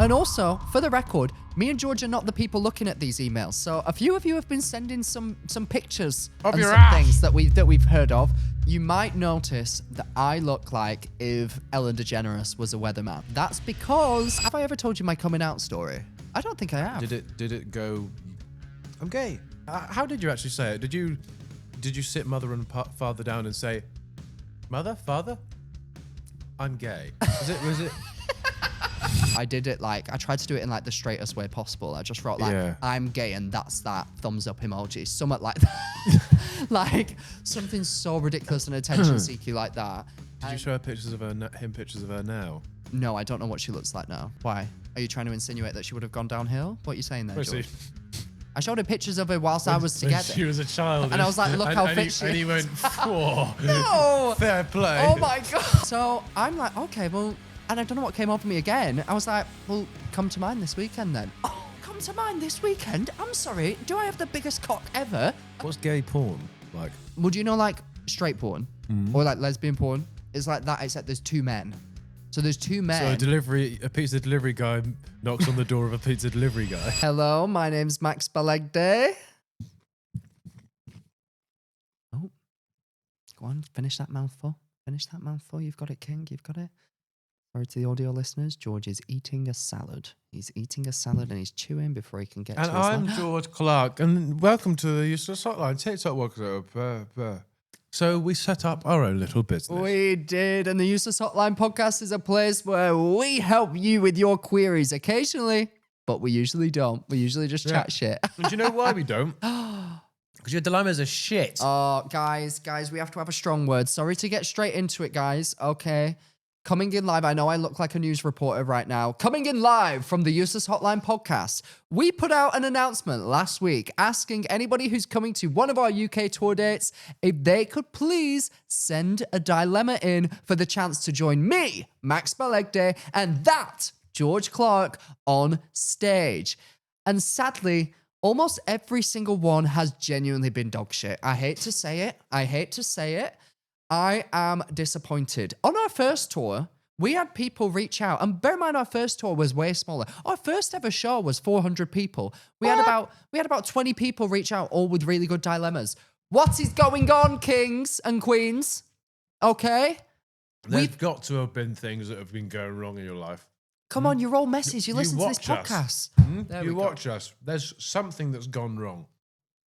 And also, for the record, me and George are not the people looking at these emails. So a few of you have been sending some pictures of and your some ass. things that we've heard of. You might notice that I look like if Ellen DeGeneres was a weatherman. That's because, have I ever told you my coming out story? I don't think I have. Did it go? I'm gay. How did you actually say it? Did you sit mother and father down and say, mother, father, I'm gay? Was it? I did it I tried to do it in the straightest way possible. I just wrote I'm gay and that's that thumbs up emoji. Something like that. Something so ridiculous and attention seeky like that. Did you show her pictures of her now? No, I don't know what she looks like now. Why? Are you trying to insinuate that she would have gone downhill? What are you saying there, George? I showed her pictures of her whilst I was together. She was a child. And I was like, look how fit she is. And he went, whoa. No! Fair play. Oh my God. So I'm like, okay, well, and I don't know what came over me again. I was like, well, come to mine this weekend then. Oh, come to mine this weekend? I'm sorry. Do I have the biggest cock ever? What's gay porn like? Would you know straight porn or lesbian porn? It's like that, except there's two men. So there's two men. So a pizza delivery guy knocks on the door of a pizza delivery guy. Hello, my name's Max Balegde. Oh, go on, finish that mouthful. Finish that mouthful. You've got it, King. You've got it. Sorry to the audio listeners, George is eating a salad. He's eating a salad and he's chewing before he can get to his I'm lunch. George Clarke, and welcome to the Useless Hotline. TikTok workshop. So we set up our own little business. We did, and the Useless Hotline podcast is a place where we help you with your queries occasionally, but we usually don't. We usually just chat shit. And do you know why we don't? Because your dilemmas are shit. Oh, guys, we have to have a strong word. Sorry to get straight into it, guys. Okay. Coming in live, I know I look like a news reporter right now. Coming in live from the Useless Hotline podcast, we put out an announcement last week asking anybody who's coming to one of our UK tour dates if they could please send a dilemma in for the chance to join me, Max Balegde, and that, George Clarke, on stage. And sadly, almost every single one has genuinely been dog shit. I hate to say it. I am disappointed. On our first tour, we had people reach out, and bear in mind our first tour was way smaller. Our first ever show was 400 people. We had about 20 people reach out, all with really good dilemmas. What is going on, kings and queens? Okay? There's got to have been things that have been going wrong in your life. Come on, you're all messages. You listen to this podcast. You watch us. There's something that's gone wrong.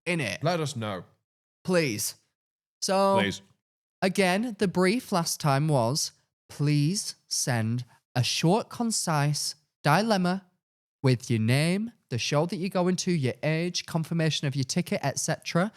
In it. Let us know. Please. So, Please. Again, the brief last time was, please send a short, concise dilemma with your name, the show that you're going to, your age, confirmation of your ticket, etc.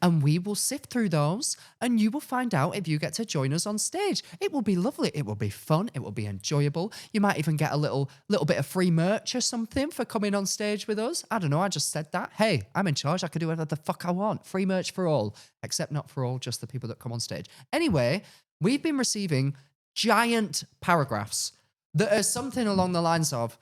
And we will sift through those and you will find out if you get to join us on stage. It will be lovely. It will be fun. It will be enjoyable. You might even get a little bit of free merch or something for coming on stage with us. I don't know. I just said that. Hey, I'm in charge. I can do whatever the fuck I want. Free merch for all, except not for all, just the people that come on stage. Anyway, we've been receiving giant paragraphs that are something along the lines of,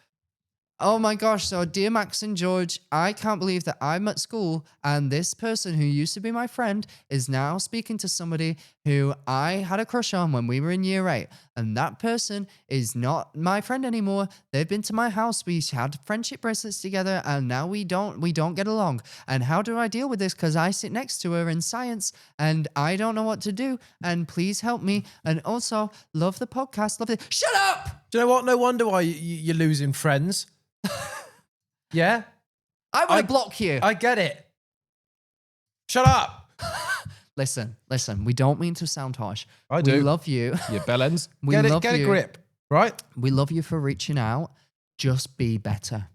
oh my gosh, so dear Max and George, I can't believe that I'm at school and this person who used to be my friend is now speaking to somebody who I had a crush on when we were in year 8. And that person is not my friend anymore. They've been to my house. We had friendship bracelets together and now we don't get along. And how do I deal with this? Because I sit next to her in science and I don't know what to do. And please help me. And also, love the podcast. Love it. Shut up! Do you know what? No wonder why you're losing friends. Yeah? I want to block you. I get it. Shut up. Listen, we don't mean to sound harsh. I do. We love you. You bellends. Get a grip, right? We love you for reaching out. Just be better.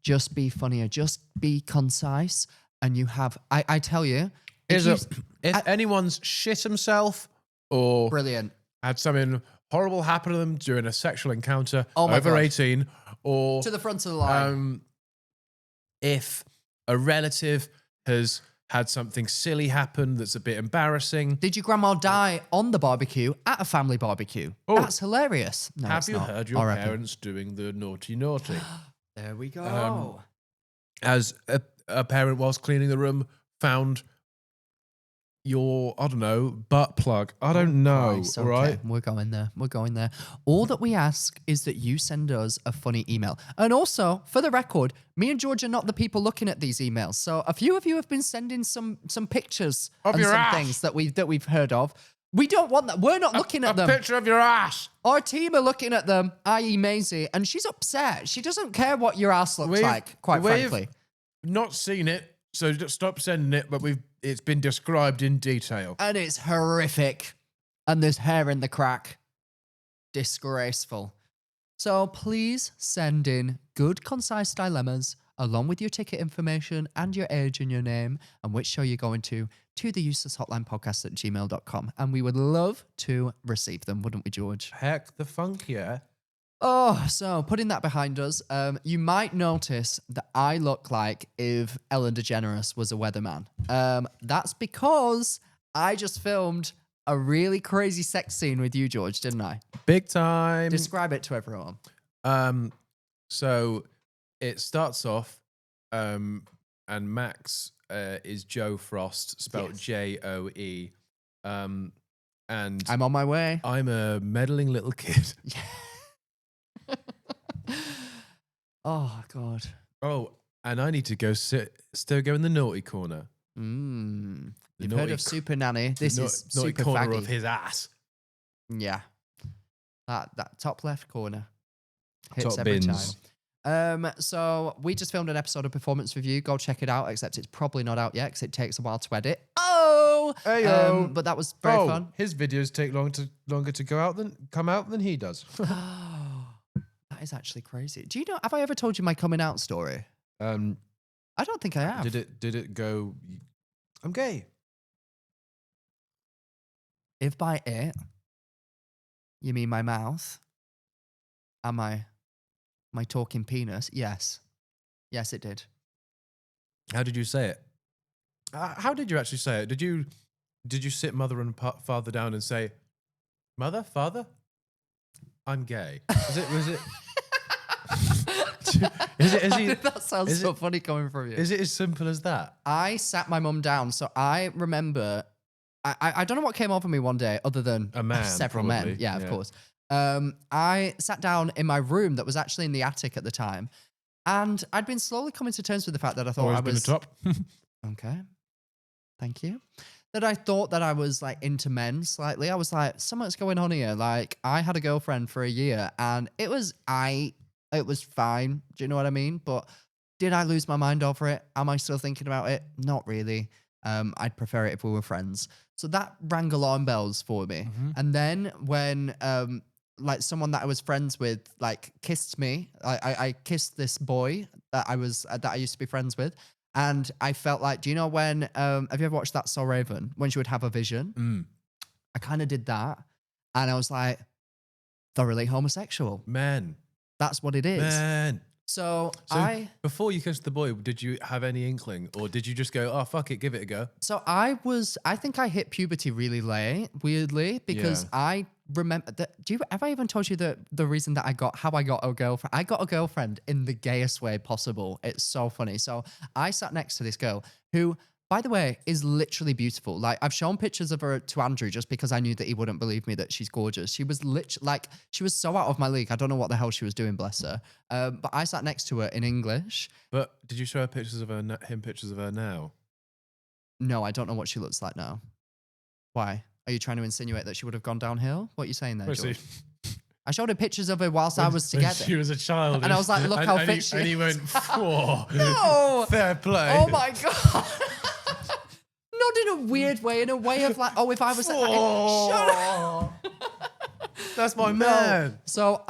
Just be funnier. Just be concise. And you have, I tell you. If anyone's shit himself or brilliant, had something horrible happen to them during a sexual encounter over 18 or to the front of the line. If a relative has had something silly happen that's a bit embarrassing. Did your grandma die on the barbecue at a family barbecue? Oh. That's hilarious. No, have you heard your parents doing the naughty? There we go. As a parent, whilst cleaning the room, found your, I don't know, butt plug. I don't know. Christ, All right. okay, we're going there. We're going there. All that we ask is that you send us a funny email. And also, for the record, me and George are not the people looking at these emails. So a few of you have been sending some pictures Of and your some ass. things that we've heard of. We don't want that. We're not looking at A them. picture of your ass. Our team are looking at them, i.e. Maisie, and she's upset. She doesn't care what your ass looks like, quite frankly. Not seen it, so just stop sending it, but it's been described in detail. And it's horrific. And there's hair in the crack. Disgraceful. So please send in good, concise dilemmas along with your ticket information and your age and your name and which show you're going to theuselesshotlinepodcast at gmail.com. And we would love to receive them, wouldn't we, George? Heck, the funk, yeah. Oh, so putting that behind us, you might notice that I look like if Ellen DeGeneres was a weatherman. That's because I just filmed a really crazy sex scene with you, George, didn't I? Big time. Describe it to everyone. So it starts off, and Max is Joe Frost, spelled Joe. And I'm on my way. I'm a meddling little kid. Oh, God. Oh, and I need to go still go in the naughty corner. You've heard of Super Nanny. This is naughty Super corner Faggy. of his ass. Yeah. That top left corner. Hits Top every bins. time. So we just filmed an episode of Performance Review. Go check it out, except it's probably not out yet because it takes a while to edit. Oh! Heyo. But that was very fun. His videos take longer to come out than he does. That is actually crazy. Do you know, have I ever told you my coming out story? I don't think I have. Did it go? I'm gay. If by it, you mean my mouth and my talking penis, yes. Yes, it did. How did you say it? How did you actually say it? Did you sit mother and father down and say, "Mother, father, I'm gay"? Was it? That sounds so funny coming from you. Is it as simple as that? I sat my mum down, so I remember. I don't know what came over me one day, other than A man, several probably. men. Yeah, of course. I sat down in my room that was actually in the attic at the time, and I'd been slowly coming to terms with the fact that I thought Always I been was the top. okay. Thank you. That I thought that I was like into men slightly. I was like, something's going on here. Like, I had a girlfriend for a year, and it was fine. Do you know what I mean? But did I lose my mind over it? Am I still thinking about it? Not really. I'd prefer it if we were friends. So that rang alarm bells for me. Mm-hmm. And then when like someone that I was friends with like kissed me, I kissed this boy that I used to be friends with, and I felt like, do you know when have you ever watched That So Raven? When she would have a vision? I kind of did that, and I was like, thoroughly homosexual. Man. That's what it is. Man. So before you kissed the boy, did you have any inkling, or did you just go, "Oh fuck it, give it a go"? So I think I hit puberty really late, weirdly, because I remember that. Have I even told you the reason that I got a girlfriend? I got a girlfriend in the gayest way possible. It's so funny. So I sat next to this girl who, by the way, is literally beautiful. Like, I've shown pictures of her to Andrew just because I knew that he wouldn't believe me that she's gorgeous. She was she was so out of my league. I don't know what the hell she was doing, bless her. But I sat next to her in English. But did you show her pictures of her now? No, I don't know what she looks like now. Why? Are you trying to insinuate that she would have gone downhill? What are you saying there, George? I showed her pictures of her whilst I was together. She was a child. And I was like, look how fit she is. And he went, whoa. No. Fair play. Oh my God. Not in a weird way, in a way of like, oh, if I was... Shut up. That's my man. So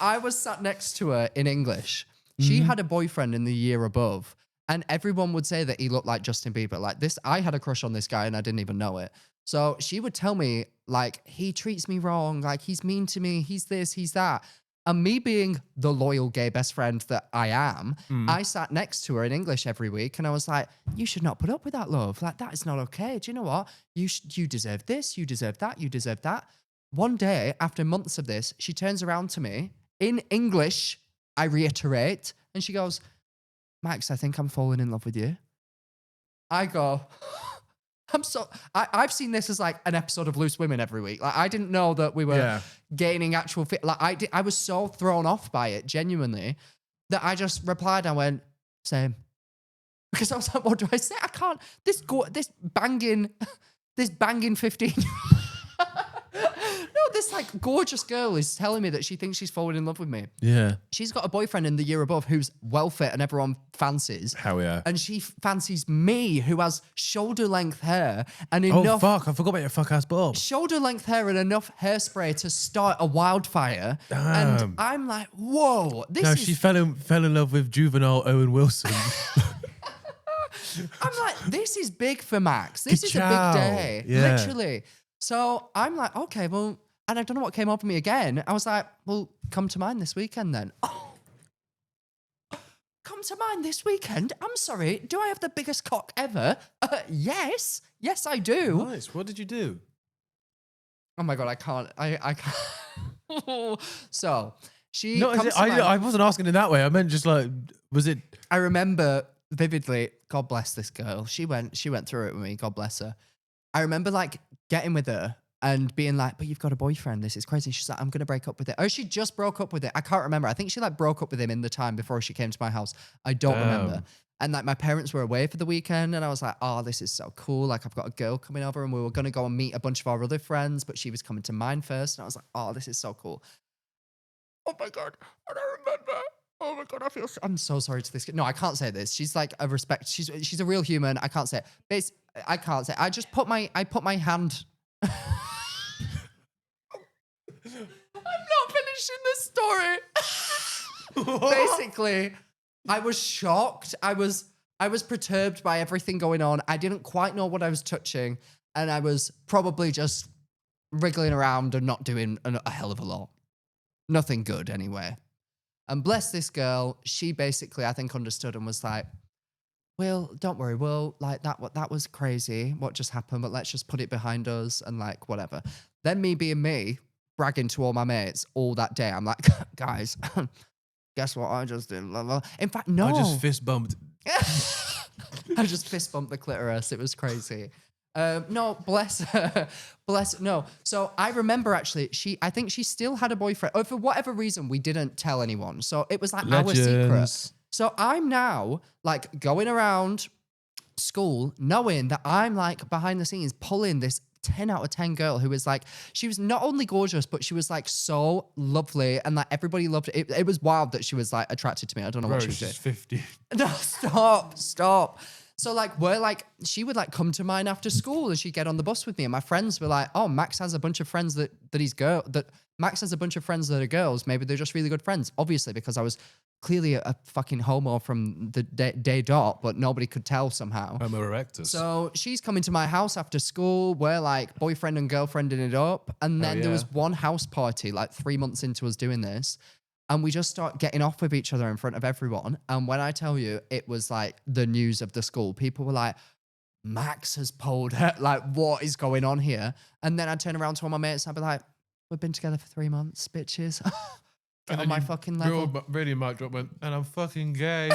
I was sat next to her in English. She had a boyfriend in the year above, and everyone would say that he looked like Justin Bieber. Like this, I had a crush on this guy and I didn't even know it. So she would tell me, like, he treats me wrong, like he's mean to me, he's this, he's that. And me being the loyal gay best friend that I am, I sat next to her in English every week, and I was like, you should not put up with that, love. Like, that is not okay. Do you know what? You deserve this, you deserve that, you deserve that. One day, after months of this, she turns around to me in English, I reiterate, and she goes, Max, I think I'm falling in love with you. I go, I've seen this as like an episode of Loose Women every week. Like I didn't know that we were gaining actual fit. Like I was so thrown off by it, genuinely, that I just replied. I went, same. Because I was like, what do I say? I can't, this banging 15. No, this like gorgeous girl is telling me that she thinks she's fallen in love with me. Yeah. She's got a boyfriend in the year above who's well fit and everyone fancies. Hell yeah. And she fancies me, who has shoulder length hair and Oh, enough fuck. I forgot about your fuck ass bob. shoulder length hair and enough hairspray to start a wildfire. Damn. And I'm like, whoa, this No, is... she fell in love with juvenile Owen Wilson. I'm like, this is big for Max. This is a Ka-chow. big day. Yeah. Literally. So I'm like, okay, well, and I don't know what came over me again. I was like, well, come to mine this weekend then. Oh, come to mine this weekend? I'm sorry, do I have the biggest cock ever? Yes. Yes, I do. Nice. What did you do? Oh my God, I can't. So she No, comes to mine. I wasn't asking in that way. I meant just like, was it... I remember vividly, God bless this girl. She went through it with me, God bless her. I remember like getting with her and being like, but you've got a boyfriend. This is crazy. She's like, I'm going to break up with it. Oh, she just broke up with it. I can't remember. I think she like broke up with him in the time before she came to my house. I don't remember. And like my parents were away for the weekend and I was like, oh, this is so cool. Like I've got a girl coming over and we were going to go and meet a bunch of our other friends, but she was coming to mine first. And I was like, oh, this is so cool. Oh my God. I don't remember. Oh my God, I'm so sorry to this kid. No, I can't say this. She's like a respect. She's a real human. I can't say it. I can't say it. I just put my hand. I'm not finishing this story. Basically, I was shocked. I was perturbed by everything going on. I didn't quite know what I was touching. And I was probably just wriggling around and not doing a hell of a lot. Nothing good anyway. And bless this girl, she basically, I think, understood and was like, well, don't worry, well, like that was crazy, what just happened, but let's just put it behind us and like, whatever. Then me being me, bragging to all my mates all that day, I'm like, guys, guess what I just did? In fact, no. I just fist bumped. I just fist bumped the clitoris. It was crazy. No, bless her. No. So I remember actually, I think she still had a boyfriend. Or for whatever reason, we didn't tell anyone. So it was like our secret. So I'm now like going around school knowing that I'm like behind the scenes pulling this 10 out of 10 girl who was like, she was not only gorgeous, but she was like so lovely and like everybody loved it. It was wild that she was like attracted to me. I don't know what she was doing. 50. No, stop. So like, she would like come to mine after school and she'd get on the bus with me and my friends were like, oh, Max has a bunch of friends that Max has a bunch of friends that are girls. Maybe they're just really good friends. Obviously, because I was clearly a fucking homo from the day dot, but nobody could tell somehow. Homo erectus. So she's coming to my house after school. We're like boyfriend and girlfriending it up. And then there was one house party like 3 months into us doing this. And we just start getting off with each other in front of everyone. And when I tell you, it was like the news of the school. People were like, Max has pulled her. Like, what is going on here? And then I'd turn around to all my mates and I'd be like, we've been together for 3 months, bitches. Get on my fucking level. Radio mic drop went, and I'm fucking gay.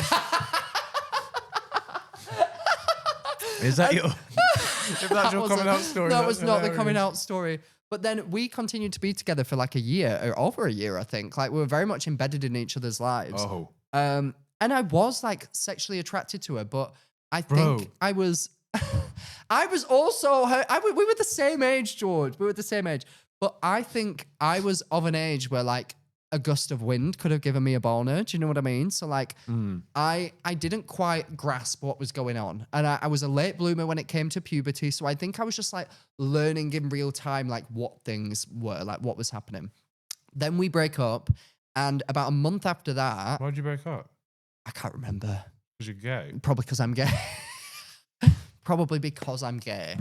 Is that your... if that's your coming out story? No, it was not the coming out story. But then we continued to be together for like a year, or over a year, I think. Like we were very much embedded in each other's lives. Oh. And I was like sexually attracted to her, but I think I was also her. We were the same age, George. We were the same age. But I think I was of an age where like a gust of wind could have given me a boner. Do you know what I mean? So like I didn't quite grasp what was going on. And I was a late bloomer when it came to puberty. So I think I was just like learning in real time like what things were, like what was happening. Then we break up. And about a month after that... Why'd you break up? I can't remember. Because you're gay? Probably because I'm gay. Probably because I'm gay.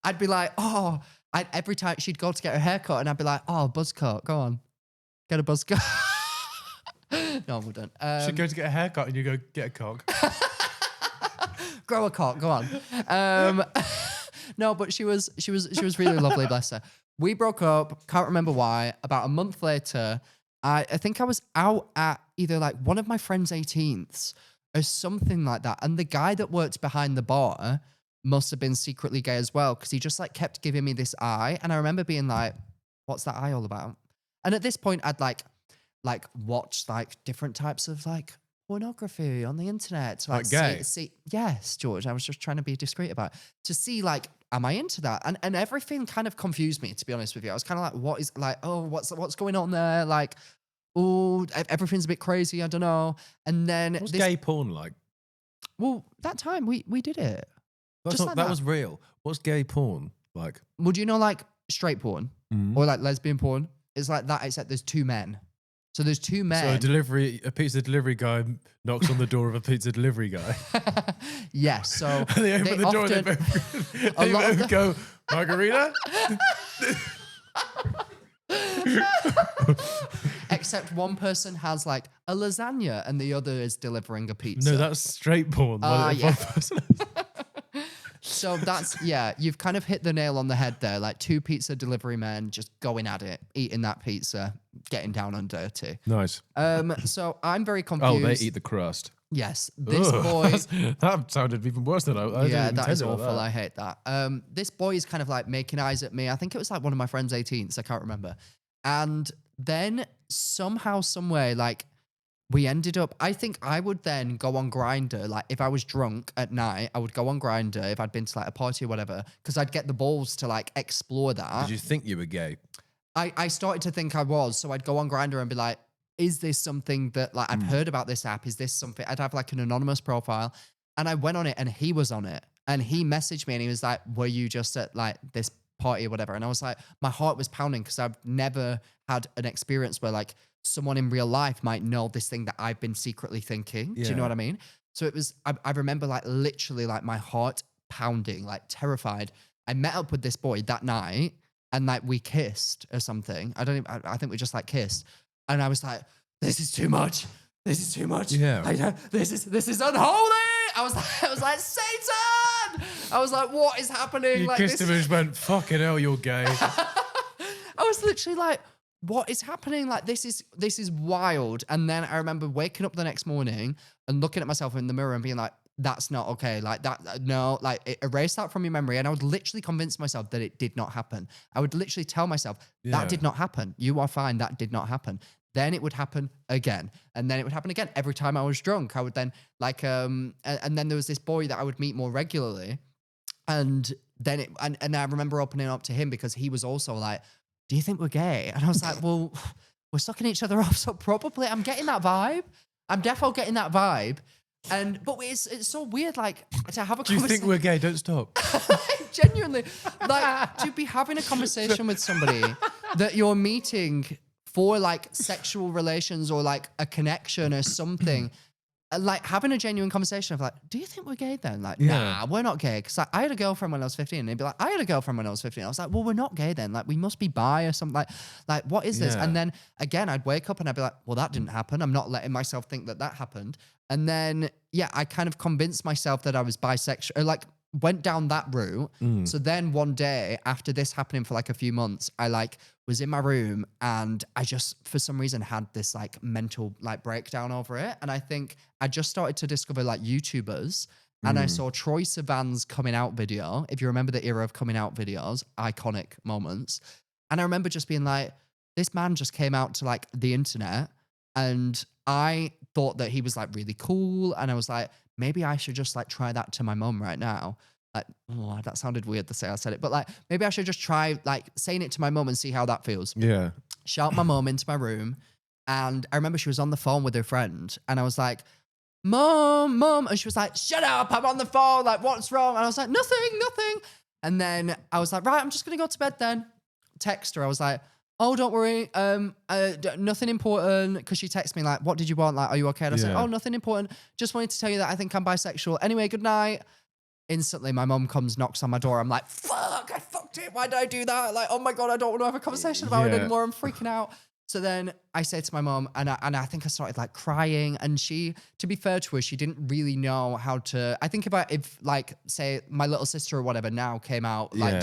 I'd be like, oh... every time she'd go to get her haircut and I'd be like, oh, buzz cut, go on. Get a buzz cut. No, I wouldn't. She'd go to get a haircut and you go, get a cock. Grow a cock, go on. No, but she was really lovely, bless her. We broke up, can't remember why. About a month later, I think I was out at either like one of my friends' 18ths or something like that. And the guy that worked behind the bar must have been secretly gay as well, because he just like kept giving me this eye. And I remember being like, what's that eye all about? And at this point, I'd like watched like different types of like pornography on the internet. To, Like gay? see, yes, George, I was just trying to be discreet about it. To see like, am I into that? And everything kind of confused me, to be honest with you. I was kind of like, what is like, oh, what's going on there? Like, oh, everything's a bit crazy. I don't know. And then What's gay porn like? Well, that time we did it. That's Just not, like that that. was real. What's gay porn like? Would you know like straight porn Mhm. or like lesbian porn? It's like that, except there's two men. So there's two men. So a pizza delivery guy knocks on the door of a pizza delivery guy. Yes. So They open the door and they both go, margarita? except one person has like a lasagna and the other is delivering a pizza. No, that's straight porn. Yeah. So that's, yeah, you've kind of hit the nail on the head there. Like two pizza delivery men just going at it, eating that pizza, getting down and dirty. Nice. So I'm very confused. Oh, they eat the crust. Yes, this Ugh, boy. that sounded even worse than I Yeah, didn't that is intend awful. that. I hate that. This boy is kind of like making eyes at me. I think it was like one of my friend's 18th. I can't remember. And then somehow, some way, like we ended up. I think I would then go on Grindr. Like if I was drunk at night, I would go on Grindr if I'd been to like a party or whatever, because I'd get the balls to like explore that. Did you think you were gay? I started to think I was, so I'd go on Grindr and be like, is this something that like I've heard about this app? Is this something? I'd have like an anonymous profile, and I went on it and he was on it, and he messaged me and he was like, were you just at like this party or whatever? And I was like, my heart was pounding because I've never had an experience where like someone in real life might know this thing that I've been secretly thinking. Do you Yeah. know what I mean? So it was, I remember like literally like my heart pounding, like terrified. I met up with this boy that night and like we kissed or something. I think we just like kissed. And I was like, this is too much. This is too much. Yeah. This is unholy. I was like, Satan. I was like, what is happening? You like, kissed him and just went, fucking hell, you're gay. I was literally like, what is happening? Like, this is wild. And then I remember waking up the next morning and looking at myself in the mirror and being like, that's not okay. Like that, no, like erase that from your memory. And I would literally convince myself that it did not happen. I would literally tell myself Yeah. that did not happen. You are fine. That did not happen. Then it would happen again. And then it would happen again. Every time I was drunk, I would then like, and then there was this boy that I would meet more regularly. And then and I remember opening up to him because he was also like, do you think we're gay? And I was like, well, we're sucking each other off. So probably I'm getting that vibe. I'm defo getting that vibe. But it's so weird, like, to have a Do you conversation. think we're gay? Don't stop. Genuinely, like, to be having a conversation with somebody that you're meeting for, like, sexual relations or, like, a connection or something, and, like, having a genuine conversation of, like, do you think we're gay then? Like, nah, we're not gay. Because I had a girlfriend when I was 15, and they'd be like, I had a girlfriend when I was 15. I was like, well, we're not gay then. Like, we must be bi or something. Like what is this? Yeah. And then, again, I'd wake up and I'd be like, well, that didn't happen. I'm not letting myself think that happened. And then, yeah, I kind of convinced myself that I was bisexual, or like went down that route. So then one day after this happening for like a few months, I like was in my room and I just, for some reason, had this like mental like breakdown over it. And I think I just started to discover like YouTubers, and I saw Troye Sivan's coming out video. If you remember the era of coming out videos, iconic moments. And I remember just being like, this man just came out to like the internet, and I thought that he was like really cool. And I was like, maybe I should just like try that to my mum right now. Like, oh, that sounded weird to say I said it, but like, maybe I should just try like saying it to my mum and see how that feels. Yeah. Shout my mum into my room. And I remember she was on the phone with her friend. And I was like, Mum. And she was like, shut up, I'm on the phone. Like, what's wrong? And I was like, nothing. And then I was like, right, I'm just going to go to bed then. Text her. I was like, oh, don't worry. Nothing important. Because she texted me like, what did you want? Like, are you okay? And I said, oh, nothing important. Just wanted to tell you that I think I'm bisexual. Anyway, good night. Instantly, my mum comes, knocks on my door. I'm like, fuck, I fucked it. Why did I do that? Like, oh my God, I don't want to have a conversation about it anymore. I'm freaking out. So then I say to my mom, and I think I started like crying. And she, to be fair to her, she didn't really know how to. I think if like say my little sister or whatever now came out, like Yeah.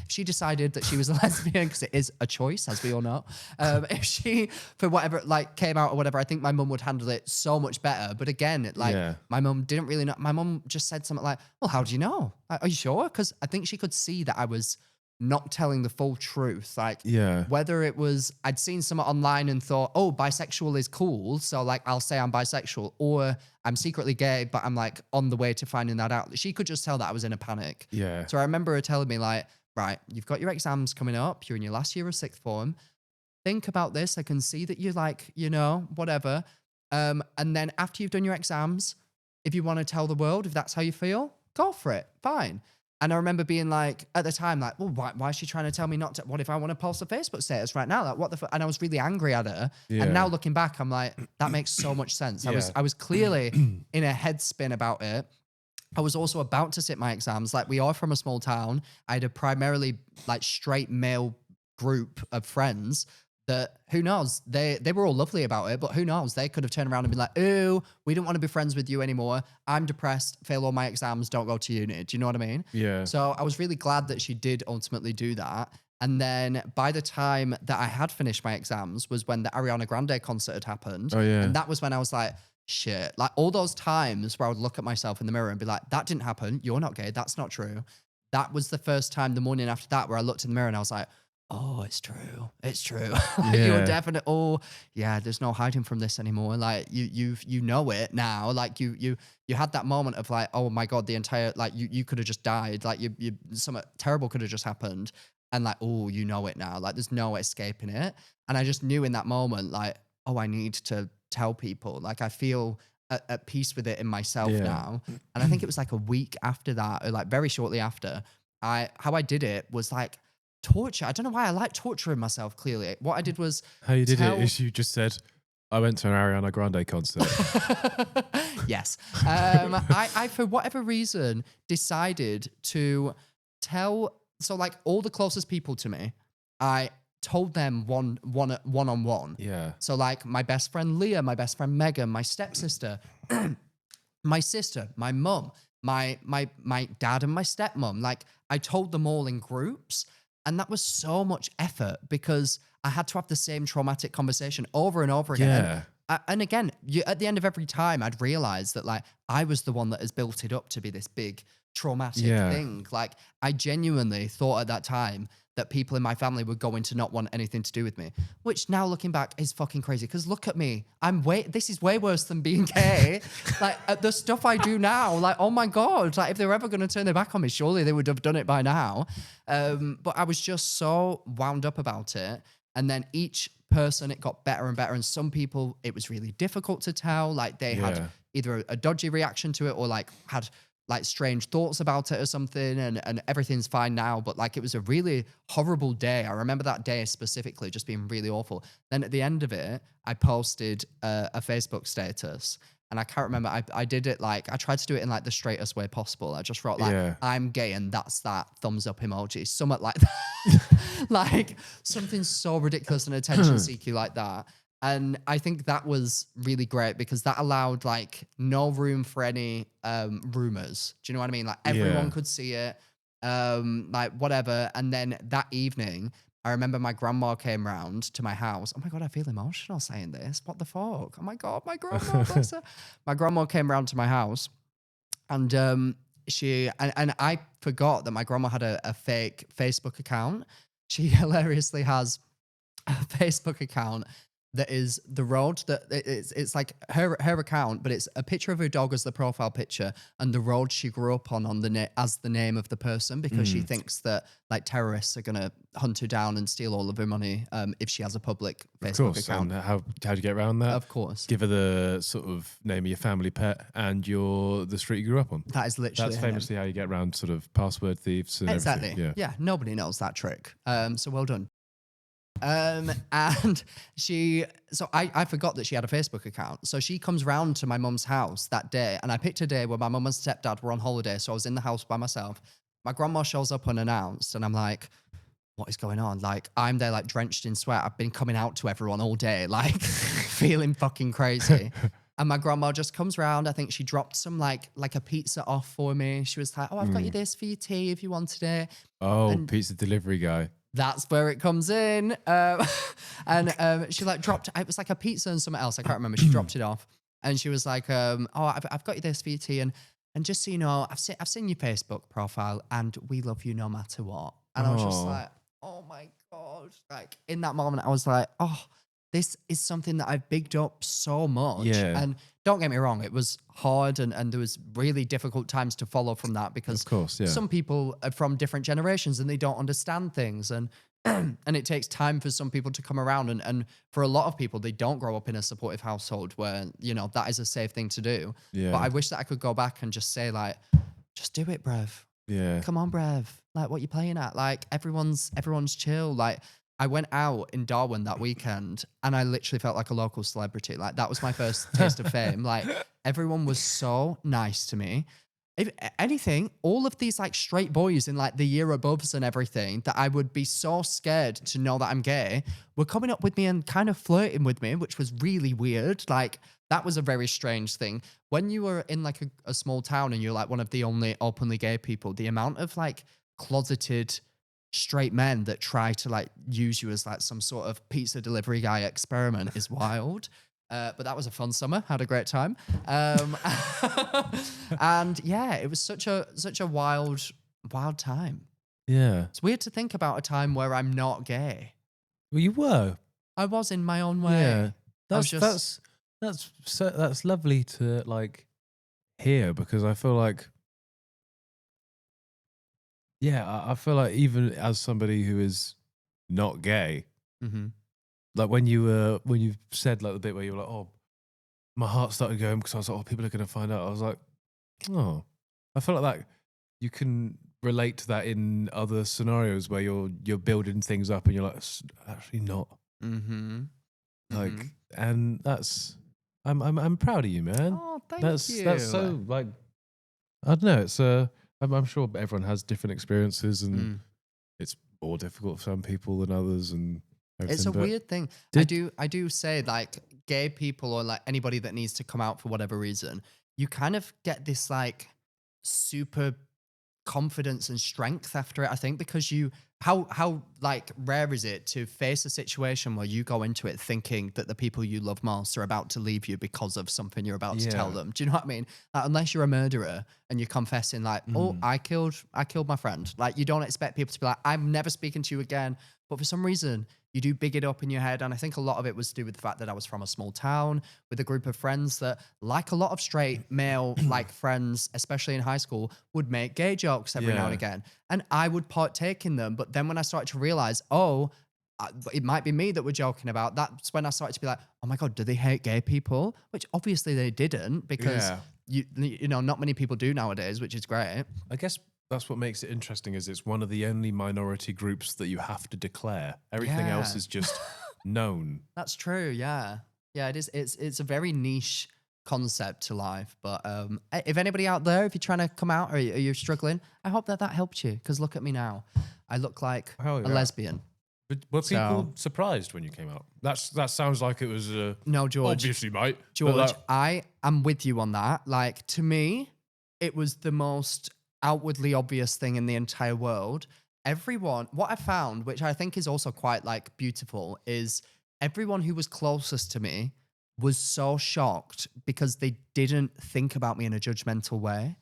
she decided that she was a lesbian, because it is a choice, as we all know. If she for whatever like came out or whatever, I think my mum would handle it so much better. But again, like Yeah. my mum didn't really know. My mum just said something like, "Well, how do you know? Are you sure?" Because I think she could see that I was not telling the full truth. Like, Yeah. whether it was I'd seen someone online and thought, oh, bisexual is cool, so like I'll say I'm bisexual, or I'm secretly gay, but I'm like on the way to finding that out. She could just tell that I was in a panic. Yeah. So I remember her telling me like, right, you've got your exams coming up, you're in your last year of sixth form. Think about this. I can see that you're like, whatever. And then after you've done your exams, if you want to tell the world, if that's how you feel, go for it. Fine. And I remember being like, at the time, like, well, why is she trying to tell me not to? What if I want to post a Facebook status right now? Like, what the fuck? And I was really angry at her. Yeah. And now looking back, I'm like, that makes so much sense. Yeah. I was clearly in a head spin about it. I was also about to sit my exams. Like, we are from a small town. I had a primarily like straight male group of friends that, who knows, they were all lovely about it, but who knows, they could have turned around and been like, ooh, we don't want to be friends with you anymore. I'm depressed, fail all my exams, don't go to uni. Do you know what I mean? Yeah. So I was really glad that she did ultimately do that. And then by the time that I had finished my exams was when the Ariana Grande concert had happened. Oh, yeah. And that was when I was like, shit. Like, all those times where I would look at myself in the mirror and be like, that didn't happen. You're not gay. That's not true. That was the first time the morning after that where I looked in the mirror and I was like, oh, it's true. It's true. Like, you're Yeah. definitely, oh yeah, there's no hiding from this anymore. Like, you know it now. Like, you had that moment of like, oh my God, the entire, like, you could have just died. Like, you something terrible could have just happened. And like, oh, you know it now. Like, there's no escaping it. And I just knew in that moment, like, oh, I need to tell people. Like, I feel at peace with it in myself Yeah. now. And I think it was like a week after that, or like very shortly after, how I did it was like torture. I don't know why I like torturing myself, clearly. What I did was How you did tell- it is you just said, I went to an Ariana Grande concert. yes. I, for whatever reason, decided to tell, so like all the closest people to me, I told them one on one. Yeah. So like my best friend Leah, my best friend Megan, my stepsister, my sister, my mum, my dad and my stepmom. Like, I told them all in groups. And that was so much effort because I had to have the same traumatic conversation over and over again. Yeah. And again, at the end of every time, I'd realize that like I was the one that has built it up to be this big traumatic thing. Like, I genuinely thought at that time that people in my family were going to not want anything to do with me, which now looking back is fucking crazy. Because look at me, this is way worse than being gay. Like, the stuff I do now, like, oh my God, like if they were ever going to turn their back on me, surely they would have done it by now. But I was just so wound up about it. And then each person, it got better and better. And some people, it was really difficult to tell. Like, they had either a dodgy reaction to it or like had like strange thoughts about it or something, and everything's fine now. But like, it was a really horrible day. I remember that day specifically just being really awful. Then at the end of it, I posted a Facebook status, and I can't remember. I did it like, I tried to do it in like the straightest way possible. I just wrote like, I'm gay, and that's that thumbs up emoji, something like that. Like, something so ridiculous and attention seeky like that. And I think that was really great because that allowed like no room for any rumors. Do you know what I mean? Like, everyone could see it, like whatever. And then that evening, I remember my grandma came round to my house. Oh my God, I feel emotional saying this. What the fuck? Oh my God, my grandma, bless her. My grandma came round to my house, and and I forgot that my grandma had a fake Facebook account. She hilariously has a Facebook account that is the road that it's like her account, but it's a picture of her dog as the profile picture and the road she grew up on as the name of the person, because she thinks that like terrorists are gonna hunt her down and steal all of her money if she has a public Facebook account. And how do you get around that? Of course. Give her the sort of name of your family pet and the street you grew up on. That is literally That's famously how you get around sort of password thieves and exactly. everything. Yeah, nobody knows that trick. So well done. And I forgot that she had a Facebook account. So she comes round to my mum's house that day, and I picked a day where my mum and stepdad were on holiday. So I was in the house by myself. My grandma shows up unannounced, and I'm like, what is going on? Like, I'm there, like, drenched in sweat. I've been coming out to everyone all day, like, feeling fucking crazy. And my grandma just comes round. I think she dropped some, like a pizza off for me. She was like, oh, I've got you this for your tea if you wanted it. Oh, And pizza delivery guy. that's where it comes in. She, like, dropped, it was like a pizza and something else. I can't remember. She dropped it off. And she was like, oh, I've got you this for your tea. And just so you know, I've seen your Facebook profile and we love you no matter what. And I was just like, oh my God. Like, in that moment, I was like, oh, this is something that I've bigged up so much. Yeah. And don't get me wrong, it was hard and there was really difficult times to follow from that because Of course, yeah. some people are from different generations and they don't understand things. And and it takes time for some people to come around. And for a lot of people, they don't grow up in a supportive household where, you know, that is a safe thing to do. Yeah. But I wish that I could go back and just say, like, just do it, bruv. Yeah. Come on, bruv. Like, what you playing at? Like, everyone's chill. Like, I went out in Darwin that weekend and I literally felt like a local celebrity. Like, that was my first taste of fame. Like, everyone was so nice to me. If anything, all of these like straight boys in like the year aboves and everything that I would be so scared to know that I'm gay were coming up with me and kind of flirting with me, which was really weird. Like, that was a very strange thing. When you were in like a small town and you're like one of the only openly gay people, the amount of like closeted straight men that try to like use you as like some sort of pizza delivery guy experiment is wild. But that was a fun summer. Had a great time. And yeah, it was such a wild time. Yeah. It's weird to think about a time where I'm not gay. Well, you were. I was in my own way. Yeah. That's That's lovely to like hear because I feel like, yeah, I feel like even as somebody who is not gay, Mm-hmm. like when you said like the bit where you were like, oh, my heart started going because I was like, oh, people are going to find out. I was like, oh, I feel like that you can relate to that in other scenarios where you're building things up and you're like, it's actually not. Mm-hmm. Like, Mhm. and that's, I'm proud of you, man. Oh, thank That's you. so like, I don't know. It's I'm sure everyone has different experiences and it's more difficult for some people than others and everything. It's a but weird thing. I do say like gay people or like anybody that needs to come out for whatever reason, you kind of get this like super confidence and strength after it, I think, because how like rare is it to face a situation where you go into it thinking that the people you love most are about to leave you because of something you're about to tell Yeah. them. Do you know what I mean? Like, unless you're a murderer and you're confessing like, oh, I killed my friend. Like, you don't expect people to be like, I'm never speaking to you again. But for some reason, you do big it up in your head. And I think a lot of it was to do with the fact that I was from a small town with a group of friends that, like a lot of straight male like friends, especially in high school, would make gay jokes every now and Yeah. again. And I would partake in them. But then when I started to realize, oh, it might be me that we're joking about, that's when I started to be like, oh my God, do they hate gay people? Which obviously they didn't, because Yeah. you know, not many people do nowadays, which is great. I guess that's what makes it interesting is it's one of the only minority groups that you have to declare. Everything else Yeah. is just known. That's true. Yeah. Yeah, it is. It's a very niche concept to life. But if anybody out there, if you're trying to come out or you're struggling, I hope that helped you. Because look at me now. I look like Hell a yeah. lesbian. But were people So- surprised when you came out? That sounds like it was No, George. obviously, mate. but George, that- I am with you on that. Like, to me, it was the most outwardly obvious thing in the entire world. Everyone, what I found, which I think is also quite like beautiful, is everyone who was closest to me was so shocked because they didn't think about me in a judgmental way.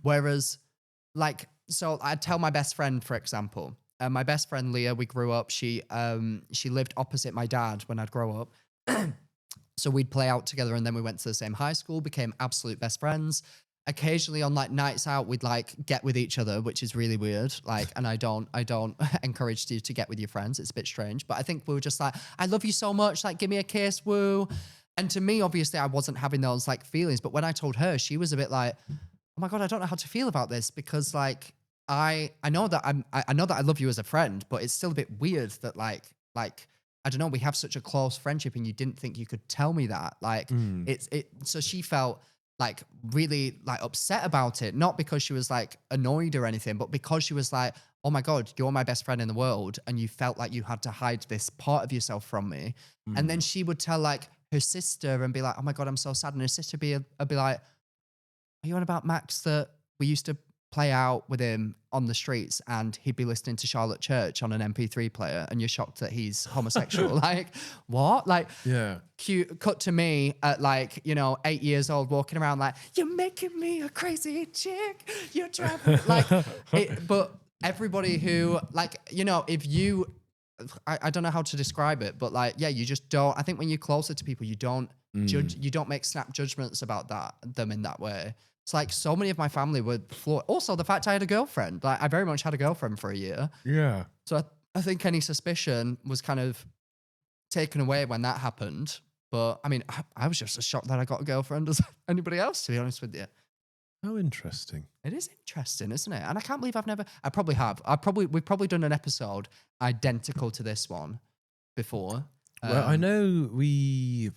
Whereas, like, so I'd tell my best friend, for example, my best friend Leah, we grew up. She lived opposite my dad when I'd grow up. So we'd play out together and then we went to the same high school, became absolute best friends. Occasionally on like nights out, we'd like get with each other, which is really weird. Like, and I don't encourage you to get with your friends. It's a bit strange, but I think we were just like, I love you so much. Like, give me a kiss, woo. And to me, obviously I wasn't having those like feelings, but when I told her, she was a bit like, oh my God, I don't know how to feel about this because like, I know that I know that I love you as a friend, but it's still a bit weird that like, I don't know, we have such a close friendship and you didn't think you could tell me that. Like so she felt like really like upset about it, not because she was like annoyed or anything, but because she was like, oh my God, you're my best friend in the world. And you felt like you had to hide this part of yourself from me. And then she would tell like her sister and be like, oh my God, I'm so sad. And her sister would be like, are you on about Max that we used to play out with him on the streets and he'd be listening to Charlotte Church on an MP3 player and you're shocked that he's homosexual? Like, what? Like, Yeah. cut to me at like, 8 years old walking around like, you're making me a crazy chick. You're driving like, but everybody who like, if you, I don't know how to describe it, but like, yeah, you just don't, I think when you're closer to people, you don't judge, you don't make snap judgments about them in that way. It's like so many of my family would floor. Also, the fact I had a girlfriend, like I very much had a girlfriend for a year. Yeah. So I think any suspicion was kind of taken away when that happened. But I mean, I was just as shocked that I got a girlfriend as anybody else, to be honest with you. How interesting. It is interesting, isn't it? And I can't believe I probably have. We've probably done an episode identical to this one before. Well, I know we.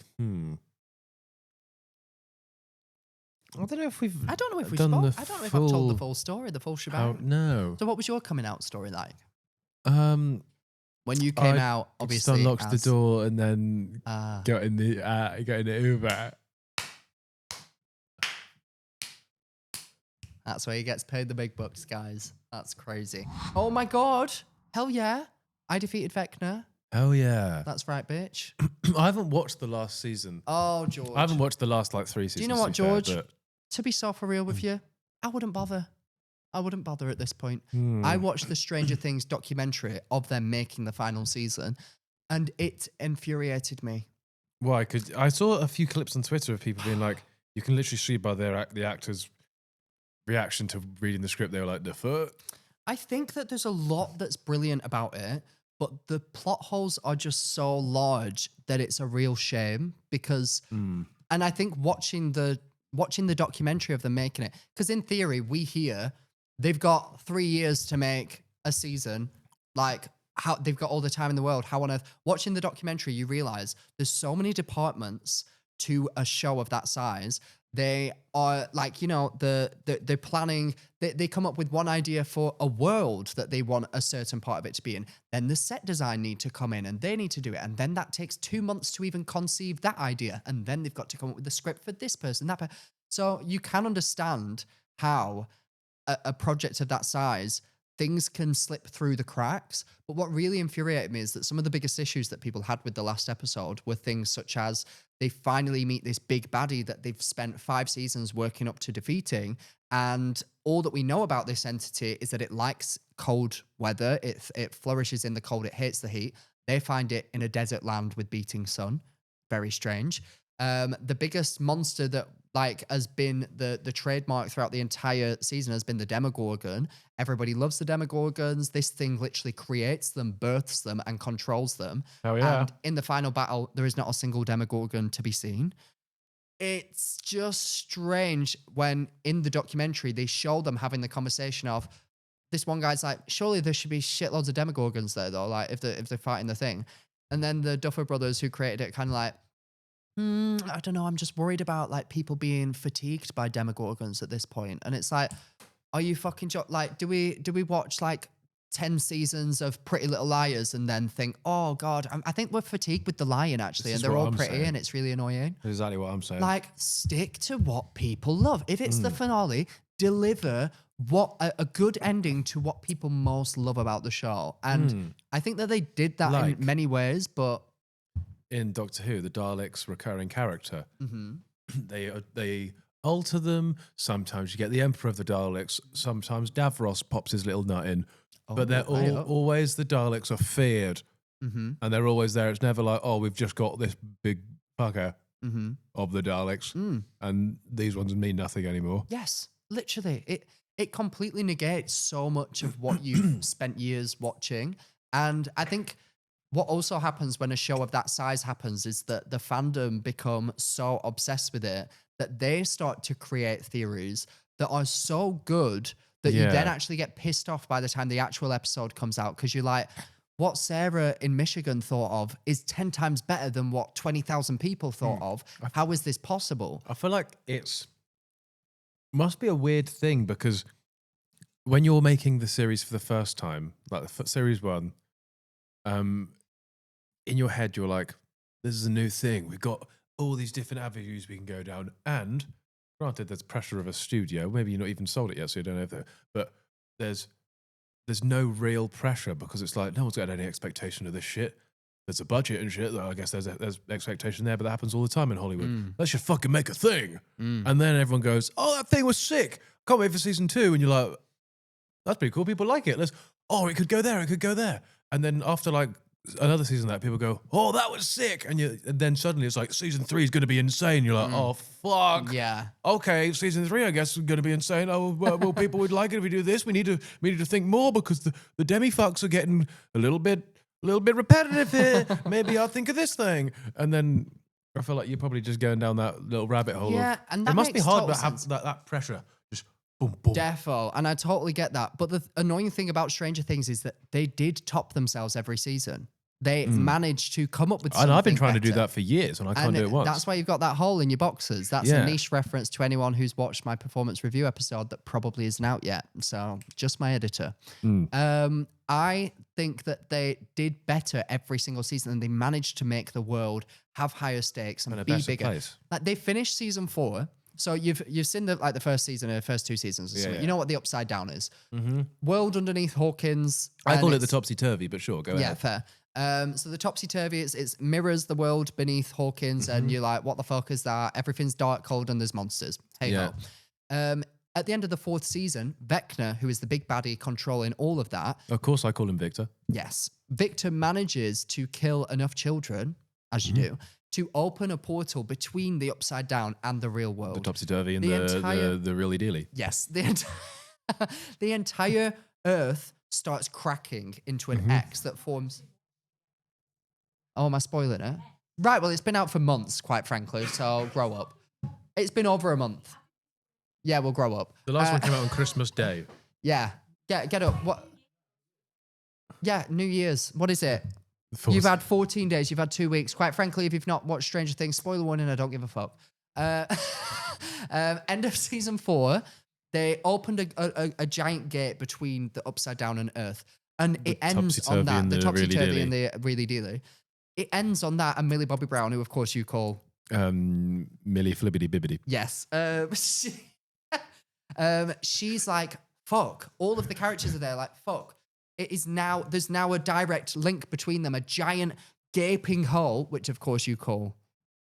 I don't know if we've. I don't know if we've done spoke. the I don't know if I've told the full- full story, the full shebang. No. So what was your coming out story like? Um, When you came I out, just obviously. unlocked the door and then Ah. got in the Uber. That's where he gets paid the big bucks, guys. That's crazy. Oh my God. Hell yeah. I defeated Vecna. Oh yeah. That's right, bitch. I haven't watched the last season. Oh, George. I haven't watched the last like 3 seasons. Do you know what, to be fair, George? To be so for real with you, I wouldn't bother. I wouldn't bother at this point. but- I watched the Stranger Things documentary of them making the final season, and it infuriated me. Why? Because I saw a few clips on Twitter of people being like, you can literally see by the actors' reaction to reading the script, they were like, the fuck? I think that there's a lot that's brilliant about it, but the plot holes are just so large that it's a real shame because, and I think watching the documentary of them making it, because in theory, we hear they've got 3 years to make a season, like how they've got all the time in the world. How on earth? Watching the documentary, you realize there's so many departments to a show of that size. They are like, they're planning, they come up with one idea for a world that they want a certain part of it to be in. Then the set design need to come in and they need to do it. And then that takes 2 months to even conceive that idea. And then they've got to come up with the script for this person, that person. So you can understand how a project of that size, things can slip through the cracks. But what really infuriated me is that some of the biggest issues that people had with the last episode were things such as they finally meet this big baddie that they've spent 5 seasons working up to defeating. And all that we know about this entity is that it likes cold weather. It flourishes in the cold. It hates the heat. They find it in a desert land with beating sun. Very strange. The biggest monster that has been the trademark throughout the entire season has been the Demogorgon. Everybody loves the Demogorgons. This thing literally creates them, births them, and controls them. Oh, yeah. And in the final battle, there is not a single Demogorgon to be seen. It's just strange when in the documentary they show them having the conversation of this one guy's like, surely there should be shitloads of Demogorgons there though, like if they're fighting the thing. And then the Duffer Brothers who created it kind of like, I don't know. I'm just worried about like people being fatigued by Demogorgons at this point. And it's like, are you fucking like, do we watch like 10 seasons of Pretty Little Liars and then think, oh God, I think we're fatigued with the lion actually. This And is they're what all I'm pretty saying. and it's really annoying. That's exactly what I'm saying. Like stick to what people love. If it's the finale, deliver what a good ending to what people most love about the show. And I think that they did that Like- in many ways, but in Doctor Who, the Daleks' recurring character, they alter them. Sometimes you get the Emperor of the Daleks. Sometimes Davros pops his little nut in. But they're always the Daleks are feared. And they're always there. It's never like, oh, we've just got this big fucker of the Daleks. And these ones mean nothing anymore. Yes, literally. It completely negates so much of what you've spent years watching. And I think what also happens when a show of that size happens is that the fandom become so obsessed with it that they start to create theories that are so good that you then actually get pissed off by the time the actual episode comes out because you're like, what Sarah in Michigan thought of is 10 times better than what 20,000 people thought of. How is this possible? I feel like it's Must be a weird thing because when you're making the series for the first time, like series 1, in your head you're like, this is a new thing. We've got all these different avenues we can go down. And granted, there's pressure of a studio. Maybe you're not even sold it yet, so you don't know if there. But there's no real pressure because it's like no one's got any expectation of this shit. There's a budget and shit. I guess there's expectation there, but that happens all the time in Hollywood. Let's just fucking make a thing. And then everyone goes, oh, that thing was sick. Can't wait for season 2. And you're like, that's pretty cool. People like it. It could go there. It could go there. And then after like another season of that, people go, oh, that was sick. And then suddenly it's like season 3 is going to be insane. You're like, oh, fuck. Yeah. Okay, season 3, I guess, is going to be insane. Oh, well, people would like it if we do this. We need to think more because the demi-fucks are getting a little bit repetitive here. Maybe I'll think of this thing. And then I feel like you're probably just going down that little rabbit hole. Yeah, and that it must be makes hard total to have sense. that pressure. Just boom, boom. Defo, and I totally get that. But the annoying thing about Stranger Things is that they did top themselves every season. They managed to come up with something And I've been trying to do better. that for years and I can't do it once. That's why you've got that hole in your boxes. That's a niche reference to anyone who's watched my performance review episode that probably isn't out yet. So just my editor. I think that they did better every single season and they managed to make the world have higher stakes and a be better bigger. place. Like they finished season 4. So you've seen the first season or the first 2 seasons or something. yeah. You know what the Upside Down is. World underneath Hawkins. I and call it the it's- topsy-turvy, but sure, go ahead. Yeah, fair. So the topsy-turvy, it mirrors the world beneath Hawkins, and you're like, what the fuck is that? Everything's dark, cold, and there's monsters. Hey ho. At the end of the 4th season, Vecna, who is the big baddie controlling all of that, Of course I call him Victor. yes, Victor manages to kill enough children, as you do, to open a portal between the Upside Down and the real world. The topsy-turvy and The entire- the really dealy. Yes, the entire Earth starts cracking into an X that forms. Oh, am I spoiling it? Right, well, it's been out for months, quite frankly, so grow up. It's been over a month. Yeah, we'll grow up. The last one came out on Christmas Day. Yeah, get up. What? Yeah, New Year's. What is it? Fourth. You've had 14 days. You've had 2 weeks. Quite frankly, if you've not watched Stranger Things, spoiler warning, I don't give a fuck. End of season 4, they opened a giant gate between the Upside Down and Earth. And it ends on that. The topsy-turvy and the really dealy. It ends on that and Millie Bobby Brown, who of course you call... Millie Flibbity Bibbity. Yes. She's like, fuck. All of the characters are there like, fuck. It is now, there's now a direct link between them, a giant gaping hole, which of course you call...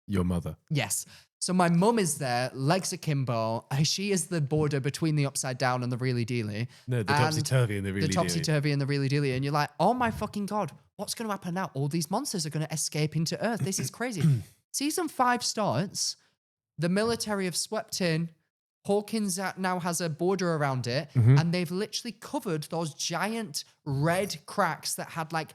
Your mother. Yes. So my mum is there, legs akimbo. She is the border between the Upside Down and the really dealy. No, the And topsy-turvy and the really the topsy-turvy and the really dealy. And you're like, oh my fucking God, what's going to happen now? All these monsters are going to escape into Earth. This is crazy. Season 5 starts. The military have swept in. Hawkins now has a border around it. And they've literally covered those giant red cracks that had like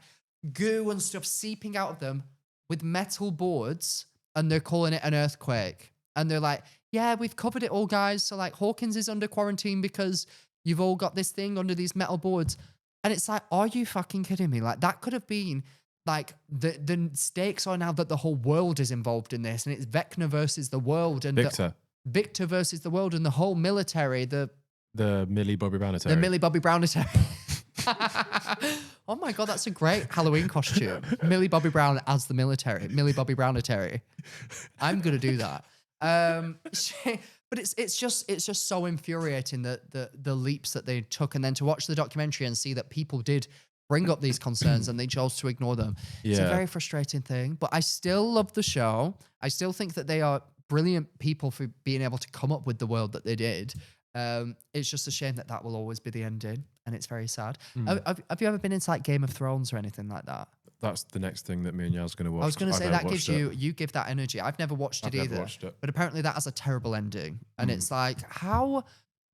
goo and stuff seeping out of them with metal boards. And they're calling it an earthquake. And they're like, yeah, we've covered it all, guys. So like Hawkins is under quarantine because you've all got this thing under these metal boards. And it's like, are you fucking kidding me? Like that could have been like the stakes are now that the whole world is involved in this. And it's Vecna versus the world. And Victor versus the world and the whole military. The Millie Bobby Brown. The Millie Bobby Brown. Oh my God, that's a great Halloween costume. Millie Bobby Brown as the military. Millie Bobby Brownitary. I'm gonna do that. But it's just so infuriating the leaps that they took, and then to watch the documentary and see that people did bring up these concerns and they chose to ignore them. It's a very frustrating thing. But I still love the show. I still think that they are brilliant people for being able to come up with the world that they did. It's just a shame that will always be the ending, and it's very sad. Have you ever been into like Game of Thrones or anything like that? That's the next thing that me and Yaz going to watch. I was going to say that gives you give that energy. I've never watched it either, but apparently that has a terrible ending, and it's like, how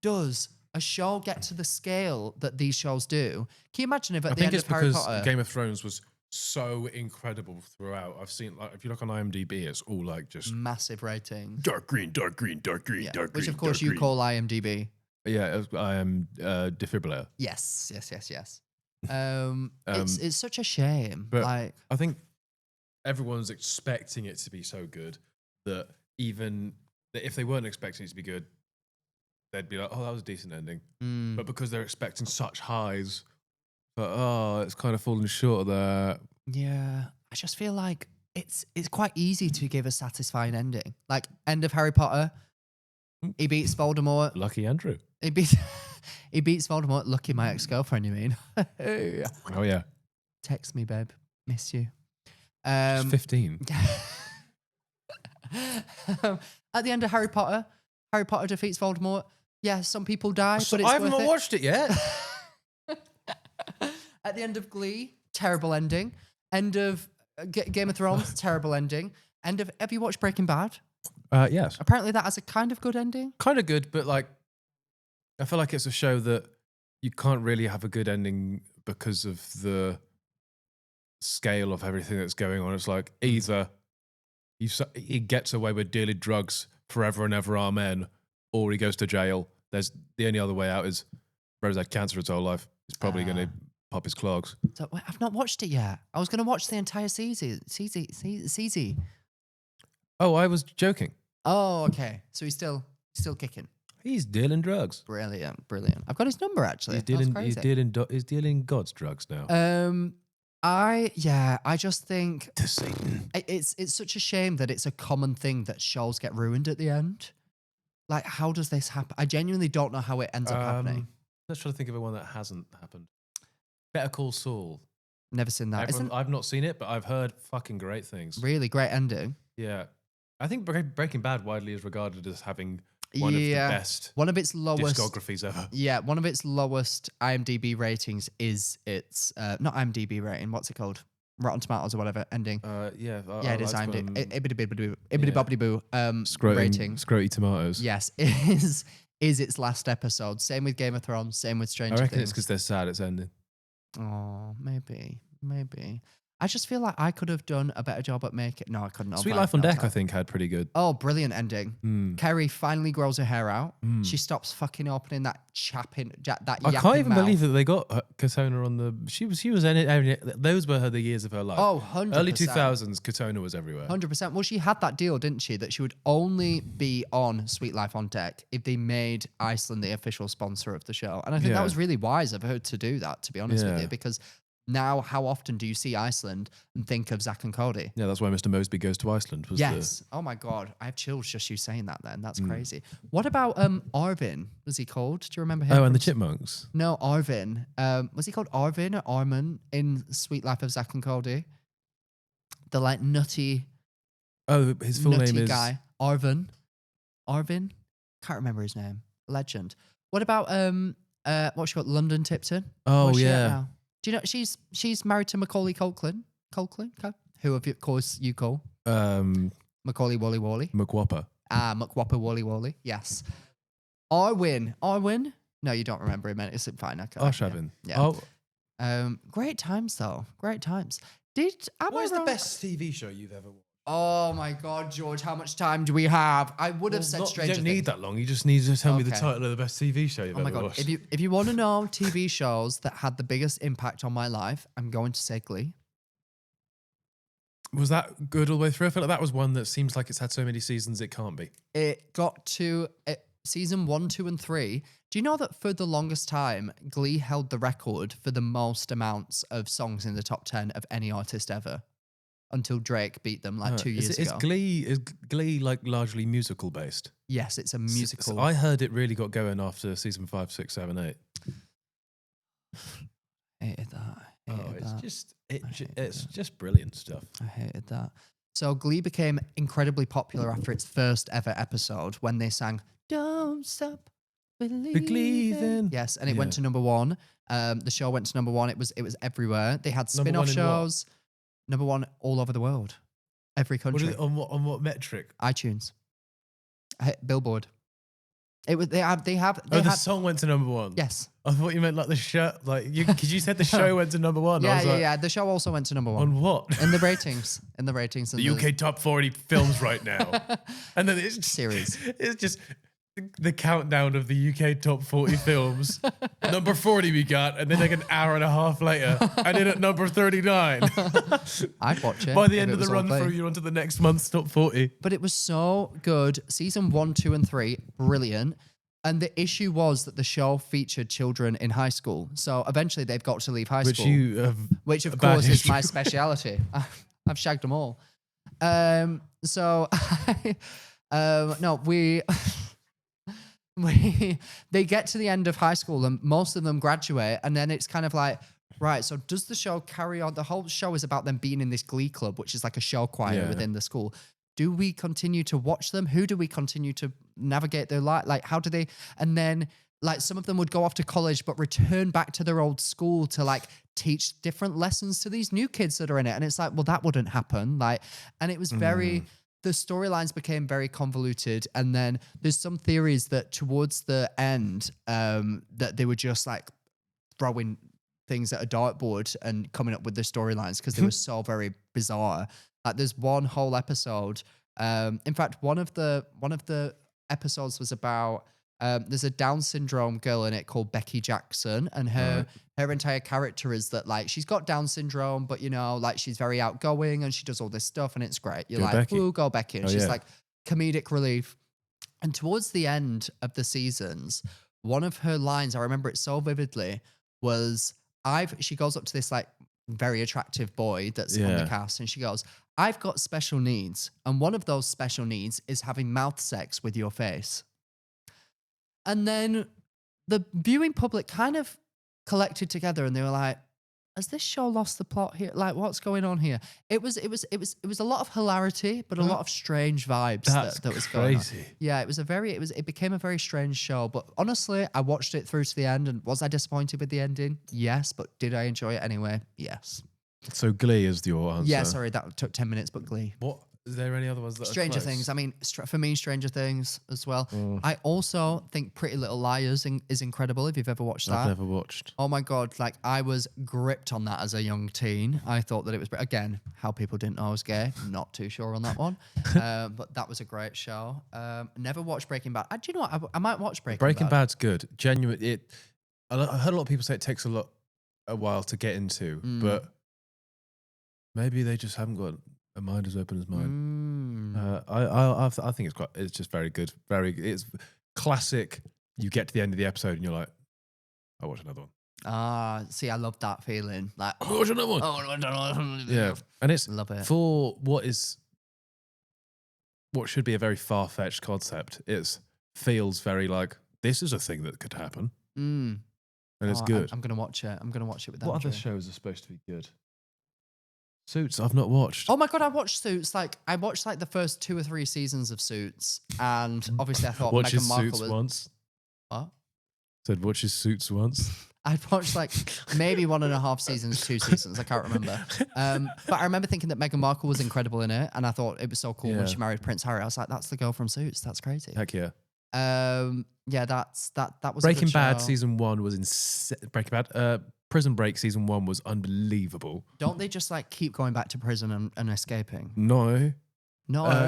does a show get to the scale that these shows do? Can you imagine if at the end of Harry Potter... because Game of Thrones was so incredible throughout. I've seen, like, if you look on IMDb, it's all like just massive ratings. Dark green, dark green, dark green, dark green. Which of course you call IMDb. Yeah, I am defibrillator. Yes. It's such a shame. But like, I think everyone's expecting it to be so good that even if they weren't expecting it to be good, they'd be like, oh, that was a decent ending. Mm. But because they're expecting such highs, but it's kind of falling short of that. Yeah, I just feel like it's quite easy to give a satisfying ending. Like end of Harry Potter, he beats Voldemort. Lucky Andrew. He beats he beats Voldemort. Lucky my ex-girlfriend, you mean? Oh yeah, Text me, babe. Miss you. she's 15. At the end of Harry Potter defeats Voldemort. Yeah, some people die, So but it's I haven't worth it. watched it yet. At the end of Glee, terrible ending. End of Game of Thrones, terrible ending. End of. Have you watched Breaking Bad? Yes. Apparently, that has a kind of good ending. Kind of good, but like, I feel like it's a show that you can't really have a good ending because of the scale of everything that's going on. It's like either he gets away with dealing drugs forever and ever, amen, or he goes to jail. There's the only other way out is Rose had cancer his whole life. He's probably going to pop his clogs. So wait, I've not watched it yet. I was going to watch the entire season. Oh, I was joking. Oh, okay. So he's still kicking. He's dealing drugs. Brilliant. I've got his number actually. He's dealing God's drugs now. I just think To Satan. it's such a shame that it's a common thing that shows get ruined at the end. Like, how does this happen? I genuinely don't know how it ends up happening. Let's try to think of one that hasn't happened. Better Call Saul. Never seen that. I've not seen it, but I've heard fucking great things. Really great ending. Yeah. I think Breaking Bad widely is regarded as having one of the best one of its lowest discographies ever. Yeah, one of its lowest IMDb ratings is its not IMDb rating. What's it called? Rotten Tomatoes or whatever ending. Yeah, it is IMDb. Ibbity bobbity boo. Rating. Scroty tomatoes. Yes, is its last episode. Same with Game of Thrones. Same with Stranger I reckon Things. it's because they're sad it's ending. Oh, maybe. I just feel like I could have done a better job at making. No, I couldn't. Sweet Life on Deck, I think, had pretty good. Oh, brilliant ending. Kerry finally grows her hair out. She stops fucking opening that I can't even believe that they got Katona on the. She was in it. Those were the years of her life. Oh, 100%. Early 2000s, Katona was everywhere. 100%. Well, she had that deal, didn't she? That she would only be on Sweet Life on Deck if they made Iceland the official sponsor of the show. And I think that was really wise of her to do that, to be honest with you, because now how often do you see Iceland and think of Zach and Cody? Yeah, that's why Mr. Mosby goes to Iceland. Oh my God. I have chills just you saying that then. That's crazy. What about Arvin? Was he called? Do you remember him? Oh, and the Chipmunks. No, Arvin. Was he called Arvin or Armin in Sweet Life of Zach and Cody? The like nutty... Oh, his full name is... guy. Arvin. Can't remember his name. Legend. What about, what's she called? London Tipton? Oh, yeah. Do you know she's married to Macaulay Culkin? Who of course you call Macaulay Wally Wally? McWhopper. McWhopper Wally Wally. Yes. Arwin. No, you don't remember him. It's fine. Arshavin. Yeah. Oh. Great times though. Great times. What is the best TV show you've ever watched? Oh my God, George! How much time do we have? I would have said Stranger Things. You don't need that long. You just need to tell me the title of the best TV show you've ever watched. If you want to know TV shows that had the biggest impact on my life, I'm going to say Glee. Was that good all the way through? I feel like that was one that seems like it's had so many seasons it can't be. It got to season 1, 2, and 3. Do you know that for the longest time, Glee held the record for the most amounts of songs in the top 10 of any artist ever? Until Drake beat them 2 years ago. Is Glee like largely musical based? Yes, it's a musical. So I heard it really got going after season 5, 6, 7, 8. Hated that. It's just brilliant stuff. I hated that. So Glee became incredibly popular after its first ever episode when they sang "Don't Stop Believing." Yes, and it went to number 1. The show went to number 1. It was everywhere. They had spin-off shows. Number 1 all over the world. Every country. On what metric? iTunes. Billboard. It was the song went to number 1. Yes. I thought you meant like the show, because you said the show went to number 1. Yeah. The show also went to number 1. On what? In the ratings. The UK top 40 films right now. And then it's just, series. It's just the countdown of the UK top 40 films. Number 40 we got, and then like an hour and a half later, and then at number 39. I'd watch it. By the end of the run through, you're on to the next month's top 40. But it was so good. Season 1, 2, and 3, brilliant. And the issue was that the show featured children in high school. So eventually they've got to leave high Which school. you have Which of a bad course is my history. speciality. I've shagged them all. So no, they get to the end of high school and most of them graduate, and then it's kind of like, right, so does the show carry on? The whole show is about them being in this Glee club, which is like a show choir within the school. Do we continue to watch them? Who do we continue to navigate their life? Like, how do they? And then, like, some of them would go off to college, but return back to their old school to like teach different lessons to these new kids that are in it. And it's like, well, that wouldn't happen. Like, and it was very, the storylines became very convoluted. And then there's some theories that towards the end, that they were just like throwing things at a dartboard and coming up with the storylines because they were so very bizarre. Like there's one whole episode. In fact, one of the episodes was about there's a Down syndrome girl in it called Becky Jackson, and her entire character is that like she's got Down syndrome, but you know, like she's very outgoing and she does all this stuff and it's great. You're like, Becky. ooh, go Becky. And she's yeah. like comedic relief. And towards the end of the seasons, one of her lines, I remember it so vividly, was she goes up to this like very attractive boy that's on the cast and she goes, I've got special needs. And one of those special needs is having mouth sex with your face. And then the viewing public kind of collected together and they were like, has this show lost the plot here? Like, what's going on here? It was a lot of hilarity, but a lot of strange vibes that was going on. Yeah, it became a very strange show. But honestly, I watched it through to the end, and was I disappointed with the ending? Yes, but did I enjoy it anyway? Yes. So Glee is your answer. Yeah, sorry, that took 10 minutes, but Glee. What? Is there any other ones that Stranger are close? Things. I mean, for me, Stranger Things as well. I also think Pretty Little Liars is incredible if you've ever watched that. I've never watched. Oh my God, like I was gripped on that as a young teen. I thought that it was, again, how people didn't know I was gay. Not too sure on that one. But that was a great show. Never watched Breaking Bad. Do you know what? I might watch Breaking Bad's good. Genuine. I heard a lot of people say it takes a while to get into, but maybe they just haven't got a mind as open as mine. I think it's just very good. It's classic. You get to the end of the episode and you're like, I'll watch another one. See, I love that feeling. Like, I'll watch another one. Yeah, and it's love it. For what should be a very far-fetched concept. It feels very like this is a thing that could happen, and it's good. I'm gonna watch it. I'm gonna watch it with that. What other shows are supposed to be good? Suits, I've not watched. Oh my God, I watched Suits. Like I watched like the first 2 or 3 seasons of Suits, and obviously I thought Watches Meghan Markle Suits was once. What? Said watches Suits once. I'd watched like maybe 1.5 seasons, 2 seasons. I can't remember. But I remember thinking that Meghan Markle was incredible in it, and I thought it was so cool when she married Prince Harry. I was like, that's the girl from Suits. That's crazy. Heck yeah. Yeah, that was Breaking a good Bad show. season 1 was Breaking Bad. Prison Break season 1 was unbelievable. Don't they just like keep going back to prison and escaping? No.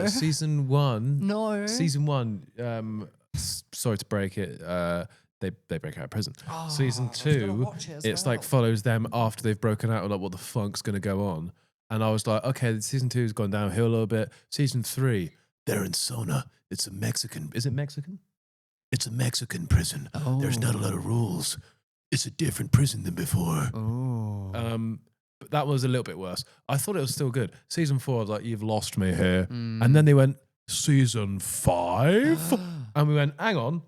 Season 1. No. Season 1. Sorry to break it. They break out of prison. Season 2, it's like follows them after they've broken out. Like what the funk's gonna go on? And I was like, okay, season 2's gone downhill a little bit. Season 3, they're in Sona. It's a Mexican. Is it Mexican? It's a Mexican prison. There's not a lot of rules. It's a different prison than before. But that was a little bit worse. I thought it was still good. Season 4, I was like, you've lost me here. And then they went, season 5? And we went, hang on.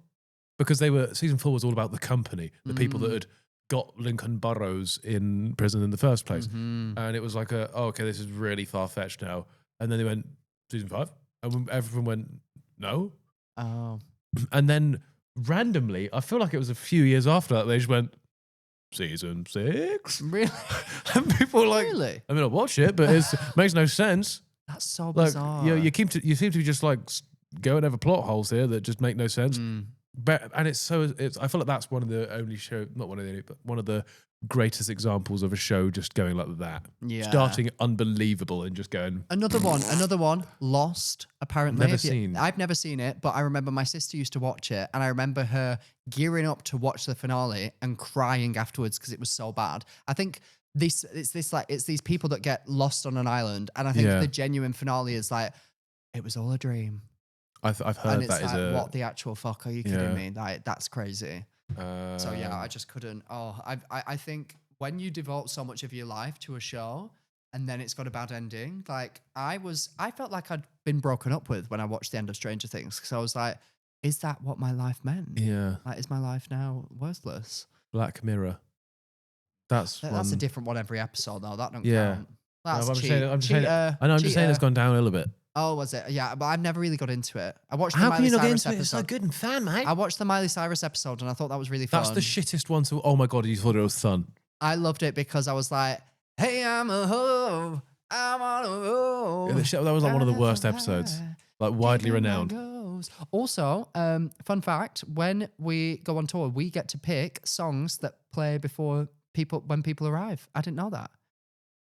Because season 4 was all about the company, the people that had got Lincoln Burrows in prison in the first place. And it was like, okay, this is really far-fetched now. And then they went, season 5? And everyone went, no. And then randomly, I feel like it was a few years after that, they just went, season 6? Really? And people were like, really? I mean, I watched it, but it makes no sense. That's so Like, bizarre. you seem to be just like going over plot holes here that just make no sense. But I feel like that's one of the only not one of the only, but one of the greatest examples of a show just going like that. Yeah. Starting unbelievable and just going. Another one, Lost, apparently. I've never seen it, but I remember my sister used to watch it, and I remember her gearing up to watch the finale and crying afterwards because it was so bad. I think it's these people that get lost on an island, and I think the genuine finale is like, it was all a dream. I've and heard it's that is like, a. what the actual fuck? Are you kidding Yeah. me? Like, that's crazy. So yeah, I just couldn't. Oh, I think when you devote so much of your life to a show and then it's got a bad ending, like I felt like I'd been broken up with when I watched the end of Stranger Things, because I was like, is that what my life meant? Yeah. Like, is my life now worthless? Black Mirror. That's That's a one. different one every episode, though. That don't Yeah. count. No, That's but I'm just cheat. saying. I'm just saying. Cheater. I know. I'm just saying it's Cheater. gone down a little bit. Oh, was it? Yeah, but I've never really got into it. I watched the How can Miley you not get Cyrus into it? It's so episode. good and fun, mate. I watched the Miley Cyrus episode and I thought that was really fun. That's the shittest one. To. Oh my god! You thought it was fun. I loved it because I was like, hey, I'm a hoe. I'm on a roll. Yeah, that was like one of the worst episodes. Like widely renowned. Also, fun fact, when we go on tour, we get to pick songs that play when people arrive. I didn't know that.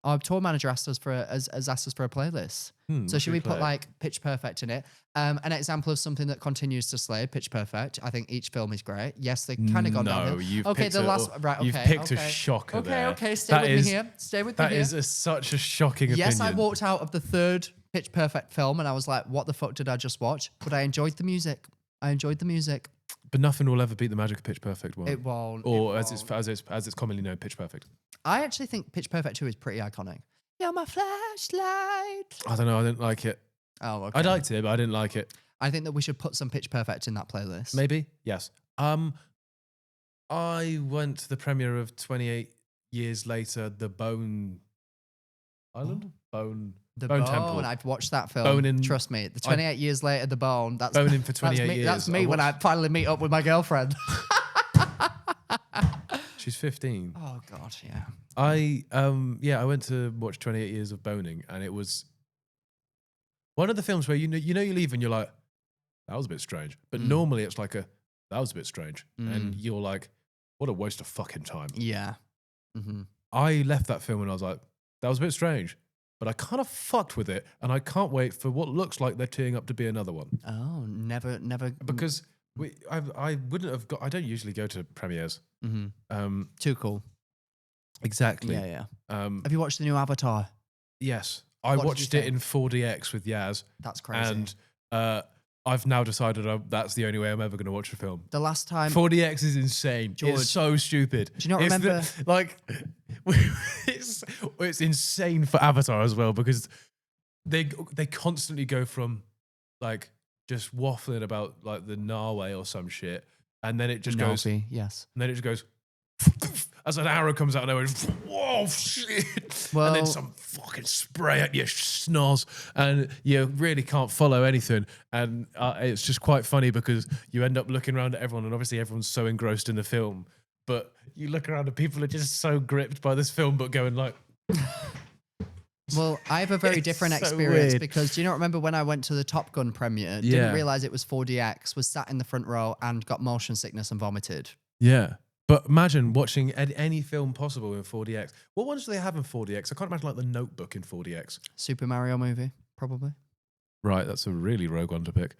Our tour manager asked us has asked us for a playlist. So should we put like Pitch Perfect in it? An example of something that continues to slay, Pitch Perfect. I think each film is great. Yes, they kind of gone downhill. No, you've okay, picked the last right. Okay, you've picked okay. a shocker there. Okay, stay with me here. Stay with me here. That is such a shocking opinion. Yes, I walked out of the third Pitch Perfect film and I was like, what the fuck did I just watch? But I enjoyed the music. But nothing will ever beat the magic of Pitch Perfect one. It won't. Or it as it's commonly known, Pitch Perfect. I actually think Pitch Perfect 2 is pretty iconic. You're my flashlight. I don't know. I didn't like it. Oh, okay. I liked it, but I didn't like it. I think that we should put some Pitch Perfect in that playlist. Maybe. Yes. I went to the premiere of 28 Years Later, The Bone Island? Bone Temple. I've watched that film. Bone-In- Trust me. The 28 years later, The Bone. That's Bone-In for 28 me, years. That's me I when I finally meet up with my girlfriend. She's 15. Oh God, yeah. I went to watch 28 Years of Boning, and it was one of the films where you leave and you're like, that was a bit strange. But normally it's like that was a bit strange. And you're like, what a waste of fucking time. Yeah. Mm-hmm. I left that film and I was like, that was a bit strange. But I kind of fucked with it, and I can't wait for what looks like they're teeing up to be another one. Oh, never. Because I wouldn't have got. I don't usually go to premieres. Mm-hmm. Too cool. Exactly. Yeah. Have you watched the new Avatar? Yes, I watched it in 4DX with Yaz. That's crazy. And I've now decided that's the only way I'm ever going to watch a film. The last time 4DX is insane. George, it's so stupid. Do you not remember? It's insane for Avatar as well, because they constantly go from like just waffling about like the Narwhal or some shit, and then it just goes. Yes. And then it just goes. As an arrow comes out of nowhere, whoa, shit. Well, and then some fucking spray at your schnoz, and you really can't follow anything. And it's just quite funny because you end up looking around at everyone, and obviously everyone's so engrossed in the film. But you look around and people are just so gripped by this film, but going like... Well, I have a very different experience because do you not remember when I went to the Top Gun premiere, didn't realise it was 4DX, was sat in the front row and got motion sickness and vomited? Yeah. But imagine watching any film possible in 4DX. What ones do they have in 4DX? I can't imagine like The Notebook in 4DX. Super Mario movie, probably. Right, that's a really rogue one to pick.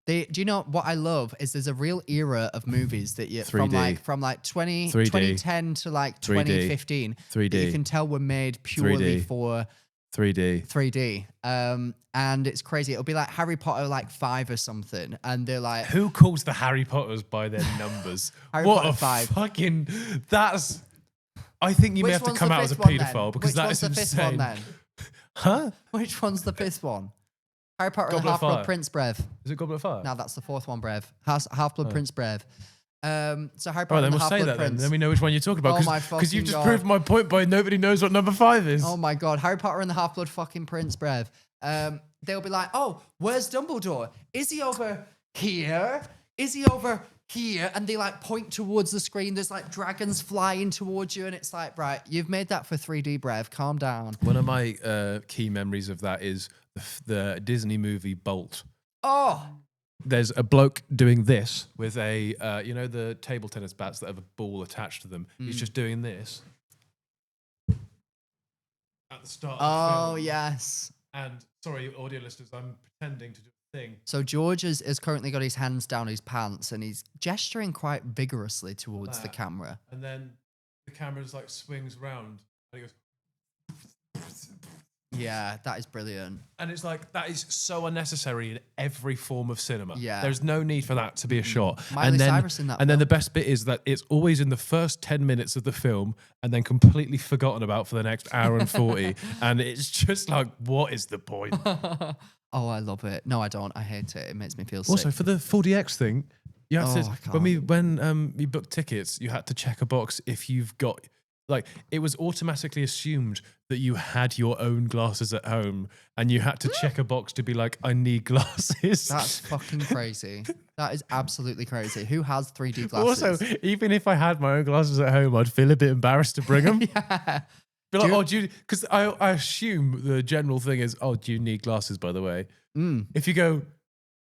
Do you know what I love is there's a real era of movies that you 3D. from 3D. 2010 to like 2015 3D. that you can tell were made purely 3D. for 3D. And it's crazy. It'll be like Harry Potter like 5 or something, and they're like, who calls the Harry Potters by their numbers? Harry what Potter a 5. fucking that's. I think you may Which have to one's come the out as a fifth one, then? paedophile because Which that one's is the fifth insane. one then? Huh? Which one's the 5th one? Harry Potter and the Goblet of Half-Blood Fire. Prince, Brev. Is it Goblet of Fire? No, that's the 4th one, Brev. Half-Blood Prince, Brev. So Harry All Potter right, then and the we'll say Half-Blood that then. Prince. Then we know which one you're talking about. Oh my Because you've fucking just God. proved my point by nobody knows what number 5 is. Oh my God, Harry Potter and the Half-Blood fucking Prince, Brev. They'll be like, oh, where's Dumbledore? Is he over here? Is he over here? And they like point towards the screen. There's like dragons flying towards you. And it's like, right, you've made that for 3D, Brev. Calm down. One of my key memories of that is the Disney movie Bolt. Oh, There's a bloke doing this with a, the table tennis bats that have a ball attached to them. He's just doing this at the start of the film. yes. And sorry, audio listeners, I'm pretending to do a thing. So George has currently got his hands down his pants and he's gesturing quite vigorously towards the camera. And then the camera like swings round and he goes Yeah, that is brilliant. And it's like, that is so unnecessary in every form of cinema. Yeah. There's no need for that to be a shot. Miley Cyrus in that And then film. the best bit is that it's always in the first 10 minutes of the film and then completely forgotten about for the next hour and 40. And it's just like, what is the point? Oh, I love it. No, I don't. I hate it. It makes me feel Also, sick. for the 4DX thing, you have I to, can't. when we booked tickets, you had to check a box if you've got, like, it was automatically assumed that you had your own glasses at home, and you had to check a box to be like, I need glasses. That's fucking crazy. That is absolutely crazy. Who has 3D glasses? Also, even if I had my own glasses at home, I'd feel a bit embarrassed to bring them. Yeah. Be like, because I assume the general thing is, oh, do you need glasses, by the way? If you go,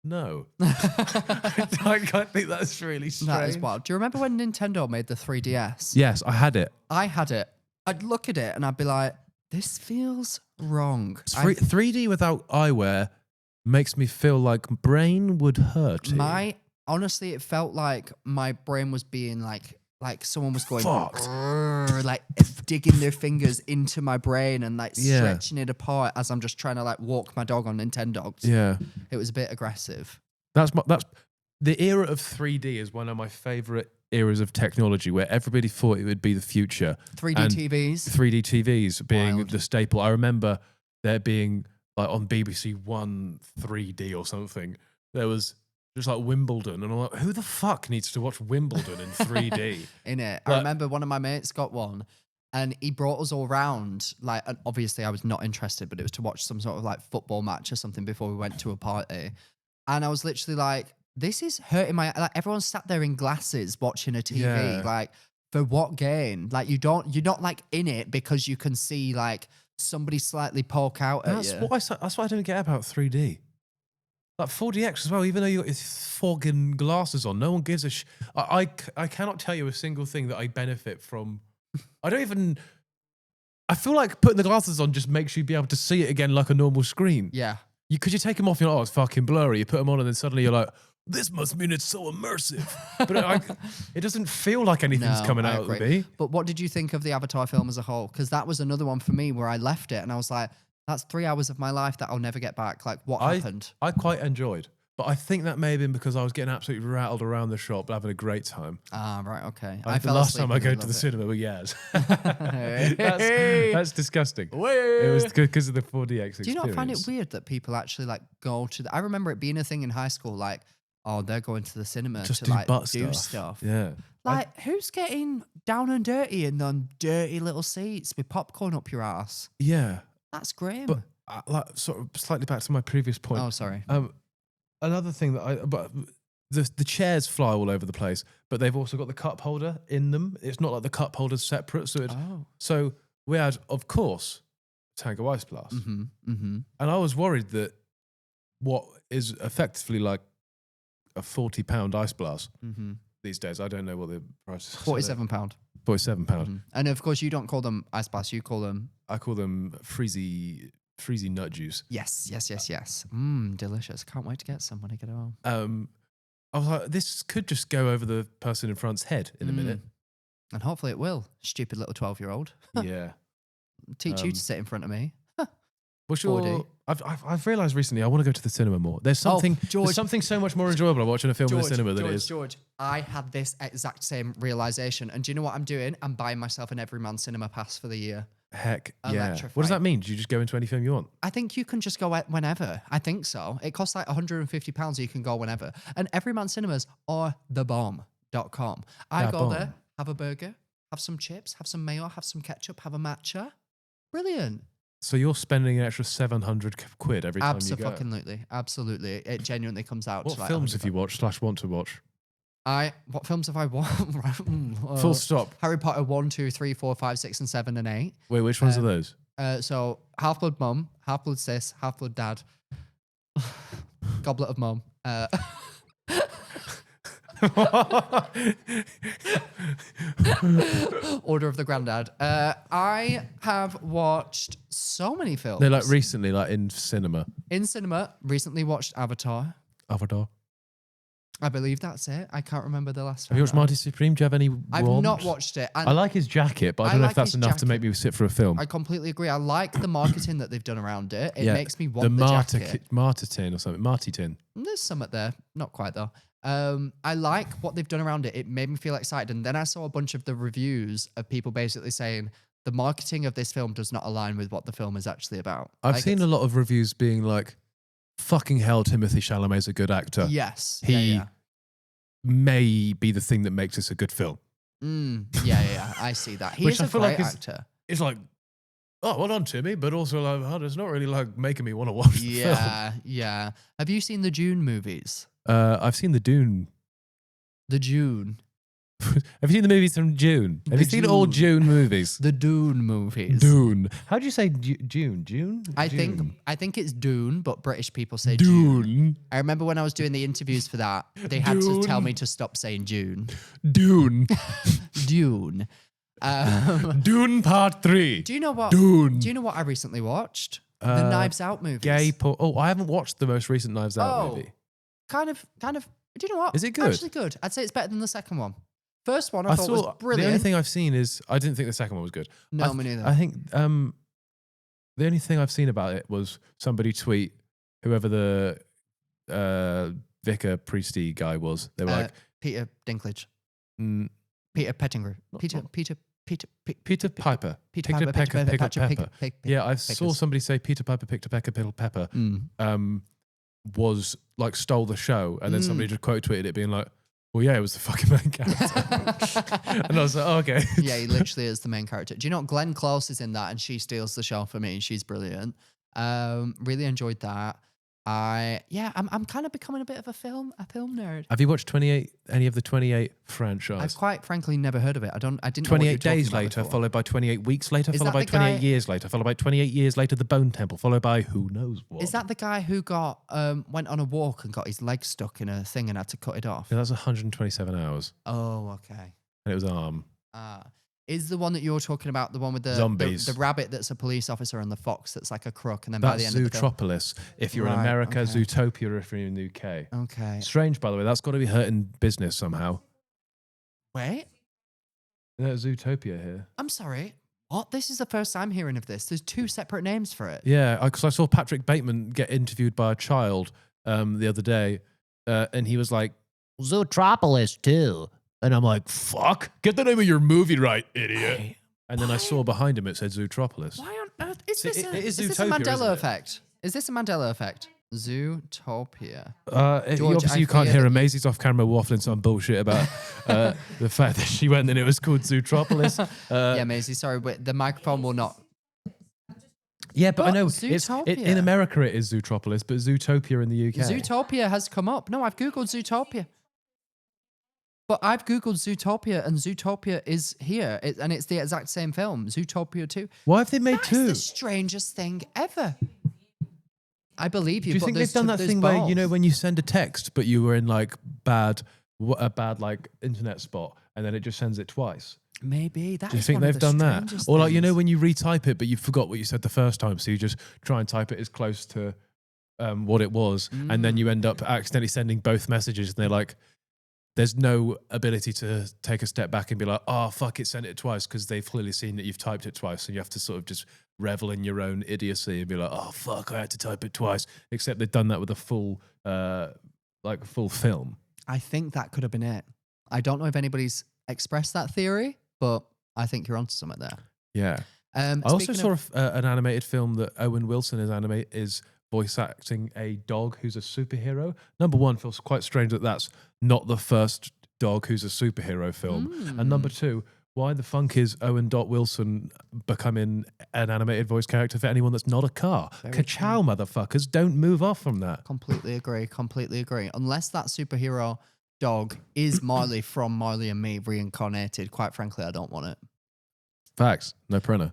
no. I can't think that's really strange. That is wild. Do you remember when Nintendo made the 3DS? Yes, I had it. I had it. I'd look at it and I'd be like, this feels wrong. 3D without eyewear makes me feel like brain would hurt. Honestly, it felt like my brain was being like someone was going, like digging their fingers into my brain and like stretching it apart as I'm just trying to like walk my dog on Nintendo. Yeah, it was a bit aggressive. That's the era of 3D is one of my favorite eras of technology where everybody thought it would be the future. 3D TVs being Wild. the staple. I remember there being like on BBC One 3D or something. There was just like Wimbledon, and I'm like, who the fuck needs to watch Wimbledon in 3D? In it, I remember one of my mates got one, and he brought us all round. Like, and obviously, I was not interested, but it was to watch some sort of like football match or something before we went to a party. And I was literally like, "This is hurting my." Like, everyone sat there in glasses watching a TV. Yeah. Like, for what gain? Like, you're not like in it because you can see like somebody slightly poke out at you. That's what I don't get about 3D. Like 4DX as well, even though you got your fogging glasses on, no one gives a I cannot tell you a single thing that I benefit from. I feel like putting the glasses on just makes you be able to see it again like a normal screen. Yeah. Because you take them off, you're like, oh, it's fucking blurry. You put them on and then suddenly you're like, this must mean it's so immersive. But it doesn't feel like anything's coming out of me. But what did you think of the Avatar film as a whole? Because that was another one for me where I left it and I was like, that's 3 hours of my life that I'll never get back. Like, what happened? I quite enjoyed. But I think that may have been because I was getting absolutely rattled around the shop, having a great time. Ah, right, okay. The last time I go to the cinema were years. That's disgusting. It was because of the 4DX experience. Do you not find it weird that people actually like go to I remember it being a thing in high school, like, oh, they're going to the cinema just to do like butt do stuff. Yeah. Like, who's getting down and dirty in them dirty little seats with popcorn up your ass? Yeah. That's grim. But like, sort of slightly back to my previous point. Oh, sorry. Another thing but the chairs fly all over the place, but they've also got the cup holder in them. It's not like the cup holder's separate. So we had, of course, Tango Ice Blast. And I was worried that what is effectively like a £40 Ice Blast these days, I don't know what the price is. £47. £47. And of course, you don't call them Ice Blast, you call them... I call them freezy nut juice. Yes. Delicious. Can't wait to get some when I get home. I was like, this could just go over the person in front's head in a minute. And hopefully it will. Stupid little 12-year-old. Yeah. Teach you to sit in front of me. What's your... I've realised recently I want to go to the cinema more. There's something so much more enjoyable about watching a film in the cinema than it is. George, I had this exact same realisation. And do you know what I'm doing? I'm buying myself an Everyman cinema pass for the year. Heck yeah. What does that mean? Do you just go into any film you want? I think you can just go whenever. I think so. It costs like £150. You can go whenever. And Everyman Cinemas or thebomb.com. I go there, have a burger, have some chips, have some mayo, have some ketchup, have a matcha. Brilliant. So you're spending an extra 700 quid every time you go? Absolutely. It genuinely comes out. What to like films have you watched / want to watch? What films have I watched? Full stop. Harry Potter 1, 2, 3, 4, 5, 6, and 7, and 8. Wait, which ones are those? So Half-Blood Mum, Half-Blood Sis, Half-Blood Dad, Goblet of Mum. Order of the Grandad. I have watched so many films. No, like recently, like in cinema. In cinema, recently watched Avatar. I believe that's it. I can't remember the last time. Have you watched Marty Supreme? Do you have any I've warmth? not watched it. And I like his jacket, but I I don't know like if that's his enough to make jacket. me sit for a film. I completely agree. I like the marketing that they've done around it. It makes me want the jacket. Martyr tin or something. Marty tin. There's some at there. Not quite though. I like what they've done around it. It made me feel excited. And then I saw a bunch of the reviews of people basically saying the marketing of this film does not align with what the film is actually about. I've seen a lot of reviews being like, fucking hell, Timothée Chalamet's a good actor. Yes. He may be the thing that makes this a good film. Yeah. I see that. He is a great actor. It's like, oh, well done, Timmy, but also like, oh, it's not really like making me want to watch the film. Yeah. Have you seen the Dune movies? I've seen the Dune. The Dune. Have you seen the movies from June? Have you seen all June movies? The Dune movies. Dune. How do you say June? June? I think it's Dune, but British people say Dune. June. I remember when I was doing the interviews for that, they had to tell me to stop saying June. Dune. Dune. Dune Part 3. Do you know what? Dune. Do you know what I recently watched? The Knives Out movies. I haven't watched the most recent Knives Out movie. Kind of. Do you know what? Is it good? Actually good. I'd say it's better than the second one. First one I thought was brilliant. The only thing I've seen is I didn't think the second one was good. No, me neither. I think the only thing I've seen about it was somebody tweet whoever the vicar priesty guy was. They were like Peter Dinklage, Peter Pettigrew, Peter Piper. Peter Pepper. Yeah, I saw somebody say Peter Piper picked a peck of Pickle Pepper. Was like stole the show, and then somebody just quote tweeted it being like, well, yeah, it was the fucking main character. And I was like, oh, okay. Yeah, he literally is the main character. Do you know what? Glenn Close is in that, and she steals the show for me. She's brilliant. Really enjoyed that. I'm kind of becoming a bit of a film nerd. Have you watched any of the 28 franchise? I've quite frankly never heard of it. I didn't know 28 days later, followed by 28 weeks later, followed by 28 years later, followed by 28 years later, the Bone Temple, followed by who knows what. Is that the guy who got went on a walk and got his leg stuck in a thing and had to cut it off? Yeah, that's 127 hours. Oh, okay. And it was arm. Is the one that you're talking about the one with the zombies, the rabbit that's a police officer and the fox that's like a crook, and then by the end Zootropolis. If you're in America, okay. Zootopia if you're in the UK. Okay. Strange, by the way. That's got to be hurting business somehow. Wait. There's Zootopia here. I'm sorry. What? This is the first I'm hearing of this. There's two separate names for it. Yeah, because I saw Patrick Bateman get interviewed by a child the other day, and he was like, Zootropolis too. And I'm like, fuck, get the name of your movie right, idiot. Why? And then I saw behind him it said Zootropolis. Why on earth? Is this a Mandela effect? Is this a Mandela effect? Zootopia. Obviously, you can't hear her. Maisie's off camera waffling some bullshit about the fact that she went and it was called Zootropolis. Yeah, Maisie, sorry, but the microphone will not. Yeah, but I know in America it is Zootropolis, but Zootopia in the UK. Zootopia has come up. No, I've Googled Zootopia. But I've Googled Zootopia, and Zootopia is here, and it's the exact same film, Zootopia 2. Why have they made two? That's the strangest thing ever. I believe you. Do you think they've done that thing where, you know, when you send a text, but you were in like a bad like internet spot, and then it just sends it twice? Maybe. Do you think they've done that? Or like, you know, when you retype it, but you forgot what you said the first time, so you just try and type it as close to what it was, and then you end up accidentally sending both messages, and they're like, there's no ability to take a step back and be like, oh, fuck, it sent it twice, because they've clearly seen that you've typed it twice. And you have to sort of just revel in your own idiocy and be like, oh, fuck, I had to type it twice. Except they've done that with a full film. I think that could have been it. I don't know if anybody's expressed that theory, but I think you're onto something there. Yeah. I also saw an animated film that Owen Wilson is voice acting a dog who's a superhero. Number one, feels quite strange that that's not the first dog who's a superhero film. And number two, why the funk is Owen Wilson becoming an animated voice character for anyone that's not a car? Ka-chow, motherfuckers. Don't move off from that. Completely agree. Unless that superhero dog is Marley from Marley and Me reincarnated, quite frankly, I don't want it. Facts. No printer.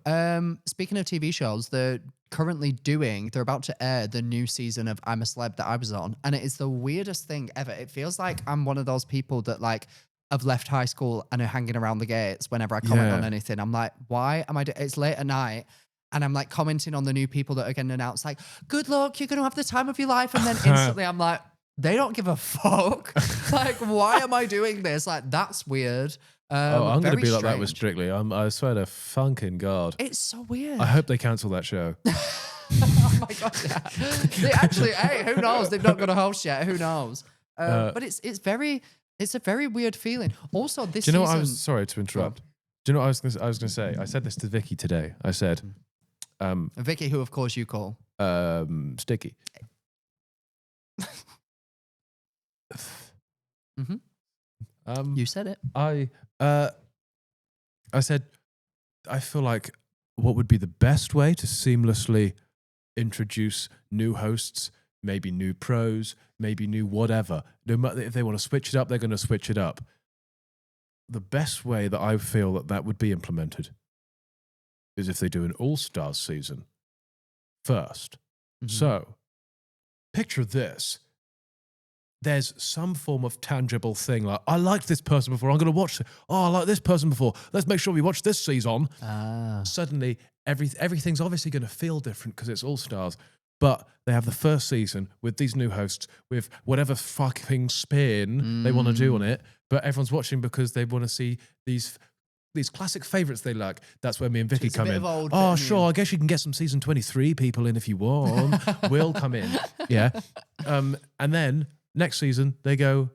Speaking of TV shows, they're about to air the new season of I'm a Celeb that I was on. And it is the weirdest thing ever. It feels like I'm one of those people that like have left high school and are hanging around the gates whenever I comment on anything. I'm like, why am I it's late at night and I'm like commenting on the new people that are getting announced, like, good luck, you're going to have the time of your life. And then instantly I'm like, they don't give a fuck. Like, why am I doing this? Like, that's weird. I'm going to be like that with strange. Strictly. I swear to funking God. It's so weird. I hope they cancel that show. Oh my god! Yeah. They actually, hey, who knows? They've not got a host yet. Who knows? But it's a very weird feeling. Also, this Do you know season, what I was? Sorry to interrupt. Do you know what I was going to say? I said this to Vicky today. I said, Vicky, who of course you call Sticky. You said it. I said, I feel like what would be the best way to seamlessly introduce new hosts, maybe new pros, maybe new whatever. No matter if they want to switch it up, they're going to switch it up. The best way that I feel that would be implemented is if they do an All-Stars season first. So, picture this. There's some form of tangible thing like, I liked this person before, I'm going to watch it. Oh, I like this person before. Let's make sure we watch this season. Suddenly, everything's obviously going to feel different because it's All-Stars. But they have the first season with these new hosts with whatever fucking spin they want to do on it. But everyone's watching because they want to see these classic favourites they like. That's where me and Vicky come in. Oh, sure, I guess you can get some season 23 people in if you want. We'll come in. Yeah. And then next season, everyone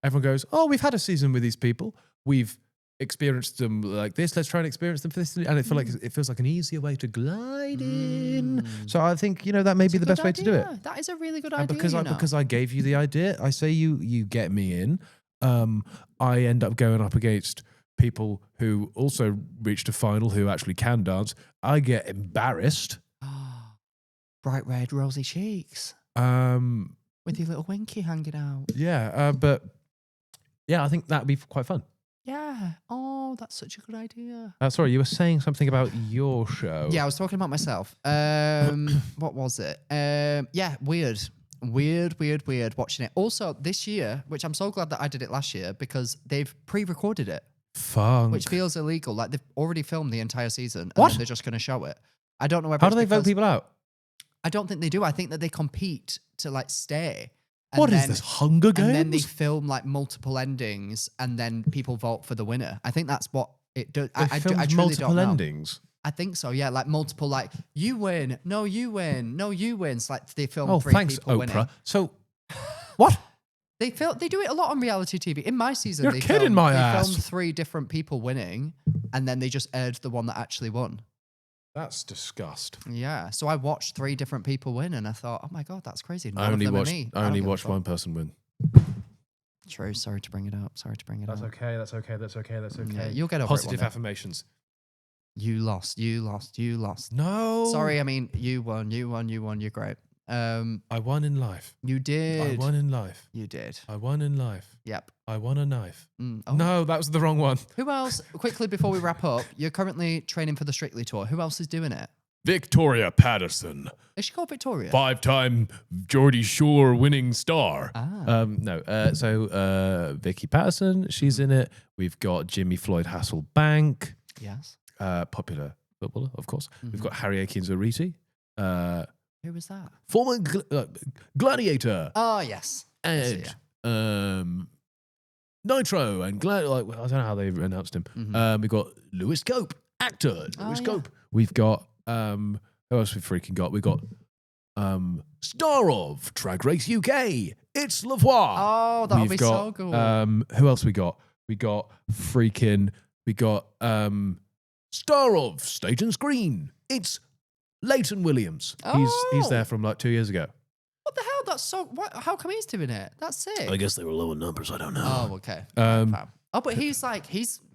goes, oh, we've had a season with these people. We've experienced them like this. Let's try and experience them for this. And it feels like an easier way to glide in. So I think, that may be the best way to do it. That is a really good idea. Because I gave you the idea, I say you get me in. I end up going up against people who also reached a final who actually can dance. I get embarrassed. Bright red, rosy cheeks. With your little winky hanging out. Yeah, but yeah, I think that'd be quite fun. Yeah. Oh, that's such a good idea. Sorry, you were saying something about your show. Yeah, I was talking about myself. What was it? Yeah, weird watching it. Also, this year, which I'm so glad that I did it last year because they've pre-recorded it. Funk. Which feels illegal. Like they've already filmed the entire season and What? then they're just going to show it. I don't know whether How do they vote people out? I don't think they do. I think that they compete to like stay. And What is this, Hunger Games? And then they film like multiple endings and then people vote for the winner. I think that's what it does. I truly multiple don't know. endings? I think so, yeah. Like multiple, like, you win, no, you win, no, you win. It's like they film 3 thanks, people Oprah. winning. So, what? They do it a lot on reality TV. In my season, You're they kidding my ass. filmed 3 different people winning and then they just aired the one that actually won. That's disgust. Yeah. So I watched 3 different people win and I thought, oh my God, that's crazy. I only watched one person win. True. Sorry to bring it up. That's okay. Yeah, you'll get over Positive it. affirmations. You lost. No. Sorry, I mean, you won. You're great. I won in life. You did. I won in life. You did. I won in life. Yep. I won a knife. Oh. No, that was the wrong one. Who else, quickly before we wrap up, you're currently training for the Strictly Tour. Who else is doing it? Victoria Patterson. Is she called Victoria? 5-time Geordie Shore winning star. Ah. So Vicky Patterson, she's in it. We've got Jimmy Floyd Hasselbank. Yes. Popular footballer, of course. We've got Harry Akins-Oriti. Who was that? Former gladiator. Oh, yes. And Nitro and I don't know how they announced him. We've got Lewis Cope, actor. Lewis Cope. We've got who else we freaking got? We got star of Drag Race UK. It's Lavoie. Oh, that'll be so cool. Who else we got? We got star of Stage and Screen. It's Leighton Williams. He's there from like 2 years ago. What the hell? That's so. How come he's doing it? That's sick. I guess they were low in numbers. I don't know. Oh, okay. But he's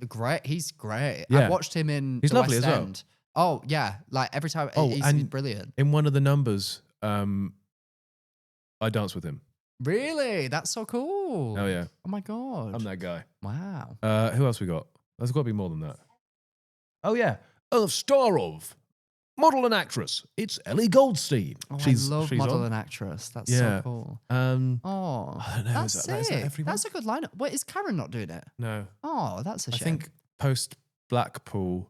great. He's great. Yeah. I watched him in He's the lovely West as well. End. Oh yeah, like every time. He's brilliant. In one of the numbers, I danced with him. Really? That's so cool. Oh yeah. Oh my God. I'm that guy. Wow. Who else we got? There's got to be more than that. Oh yeah. Star of model and actress. It's Ellie Goldstein. Oh, I love model and actress. That's so cool. I don't know. That's sick. Is that everyone? That's a good lineup. Wait, is Karen not doing it? No. Oh, that's a shame. I think post Blackpool,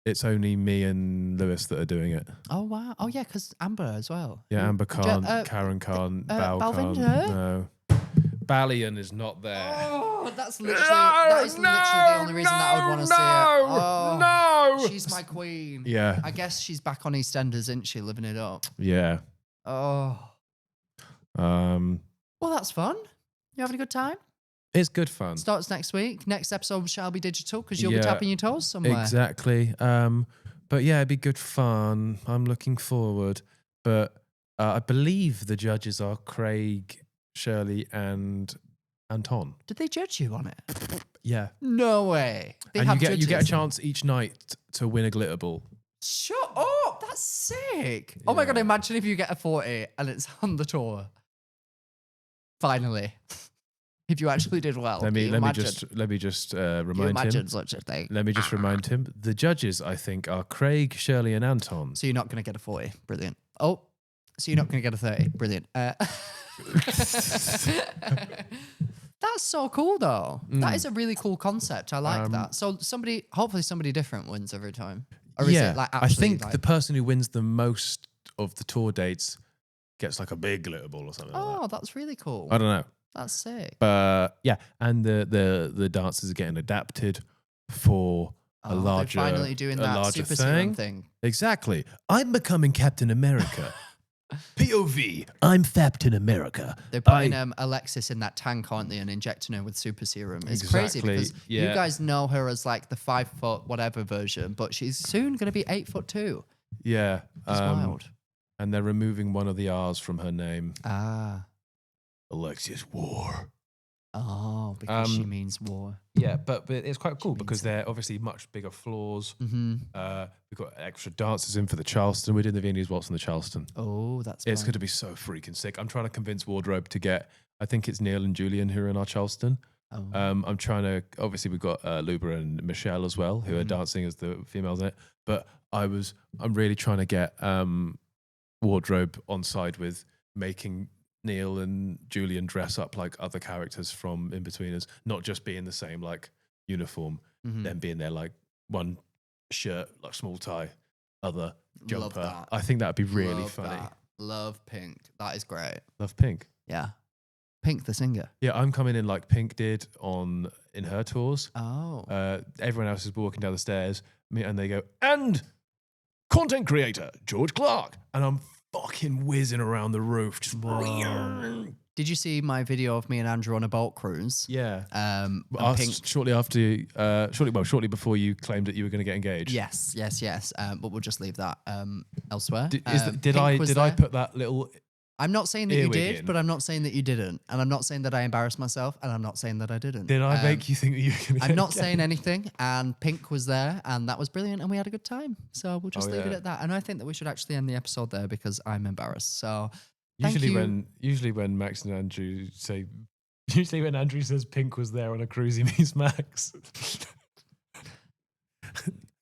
it's only me and Lewis that are doing it. Oh, wow. Oh, yeah, because Amber as well. Yeah, Amber can't, Karen can't, Bal can't. No. Balian is not there. Oh, that is literally the only reason that I would want to see it. Oh, No! She's my queen. Yeah. I guess she's back on EastEnders, isn't she? Living it up. Yeah. Oh. Well, that's fun. You having a good time? It's good fun. Starts next week. Next episode shall be digital because you'll be tapping your toes somewhere. Exactly. But yeah, it'd be good fun. I'm looking forward. But I believe the judges are Craig, Shirley, and Anton. Did they judge you on it? Yeah. No way. And you get a chance each night to win a glitter ball. Shut up. That's sick. Oh my God. Imagine if you get a 40 and it's on the tour. Finally. If you actually did well. Let me just remind him. Imagine such a thing. Let me just remind him. The judges, I think, are Craig, Shirley, and Anton. So you're not going to get a 40. Brilliant. Oh, so you're not going to get a 30. Brilliant. That's so cool, though. That is a really cool concept. I like that. So hopefully somebody different wins every time. Or is it like actually, I think the person who wins the most of the tour dates gets like a big glitter ball or something like that. Oh, that's really cool. I don't know. That's sick. But yeah, and the dances are getting adapted for a larger, they're finally doing that super serum thing. Exactly. I'm becoming Captain America. POV. I'm Captain America. They're putting Alexis in that tank, aren't they, and injecting her with super serum. It's crazy because you guys know her as like the 5 foot whatever version, but she's soon going to be 8'2". Yeah, it's wild. And they're removing one of the R's from her name. Alexis War. Oh, because she means war. Yeah, but it's quite cool because they're obviously much bigger floors. Mm-hmm. We've got extra dancers in for the Charleston. We're doing the Viennese Waltz on the Charleston. Oh, that's It's going to be so freaking sick. I'm trying to convince Wardrobe to get, I think it's Neil and Julian who are in our Charleston. Oh. I'm trying to, obviously we've got Luba and Michelle as well, who are dancing as the females in it. But I'm really trying to get Wardrobe on side with making Neil and Julian dress up like other characters from In-Betweeners, not just being the same like uniform, then being there like one shirt, like small tie, other jumper. Love that. I think that'd be really funny. That. Love Pink. That is great. Love Pink. Yeah. Pink the singer. Yeah, I'm coming in like Pink did in her tours. Oh. Everyone else is walking down the stairs, and they go, and content creator George Clarke, and I'm fucking whizzing around the roof. Just Did you see my video of me and Andrew on a boat cruise? Yeah. Pink. Shortly before you claimed that you were going to get engaged. Yes. But we'll just leave that elsewhere. Did I put that little? I'm not saying that you did, in. but I'm not saying that you didn't, and I'm not saying that I embarrassed myself, and I'm not saying that I didn't. Did I make you think that you were going to? I'm not saying anything, and Pink was there, and that was brilliant, and we had a good time. So we'll just leave it at that. And I think that we should actually end the episode there because I'm embarrassed. So usually when Max and Andrew say, when Andrew says Pink was there on a cruise, he means Max.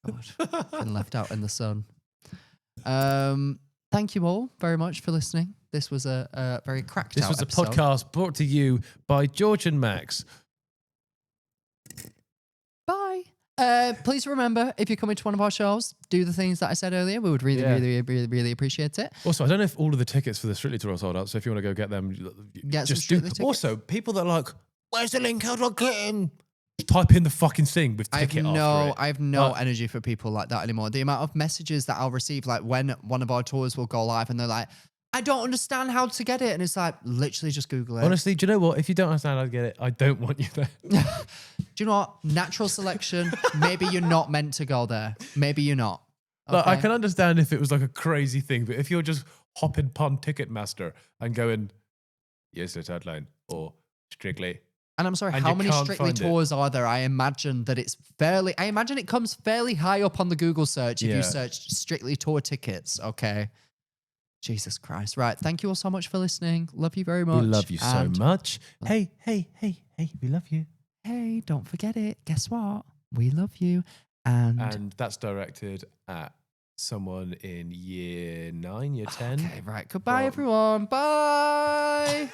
God, been left out in the sun. Thank you all very much for listening. This was a very cracked out episode. This was a podcast brought to you by George and Max. Bye. Please remember, if you're coming to one of our shows, do the things that I said earlier. We would really appreciate it. Also, I don't know if all of the tickets for the Strictly Tour are sold out, so if you want to go get them, just do. Also, people that are like, where's the link? How do I get in? Type in the fucking thing with ticket after it. I have no energy for people like that anymore. The amount of messages that I'll receive, like when one of our tours will go live and they're like, I don't understand how to get it. And it's like, literally just Google it. Honestly, do you know what? If you don't understand how to get it, I don't want you there. Do you know what? Natural selection. Maybe you're not meant to go there. Maybe you're not. Okay? Like, I can understand if it was like a crazy thing, but if you're just hopping upon Ticketmaster and going, Useless Hotline or Strictly. And I'm sorry, how many Strictly tours are there? I imagine that it comes fairly high up on the Google search if you search Strictly tour tickets, okay? Jesus Christ. Right, thank you all so much for listening. Love you very much. We love you so much. Hey, we love you. Hey, don't forget it. Guess what? We love you. And that's directed at someone in year 9, year 10. Okay, right. Goodbye, everyone. Bye.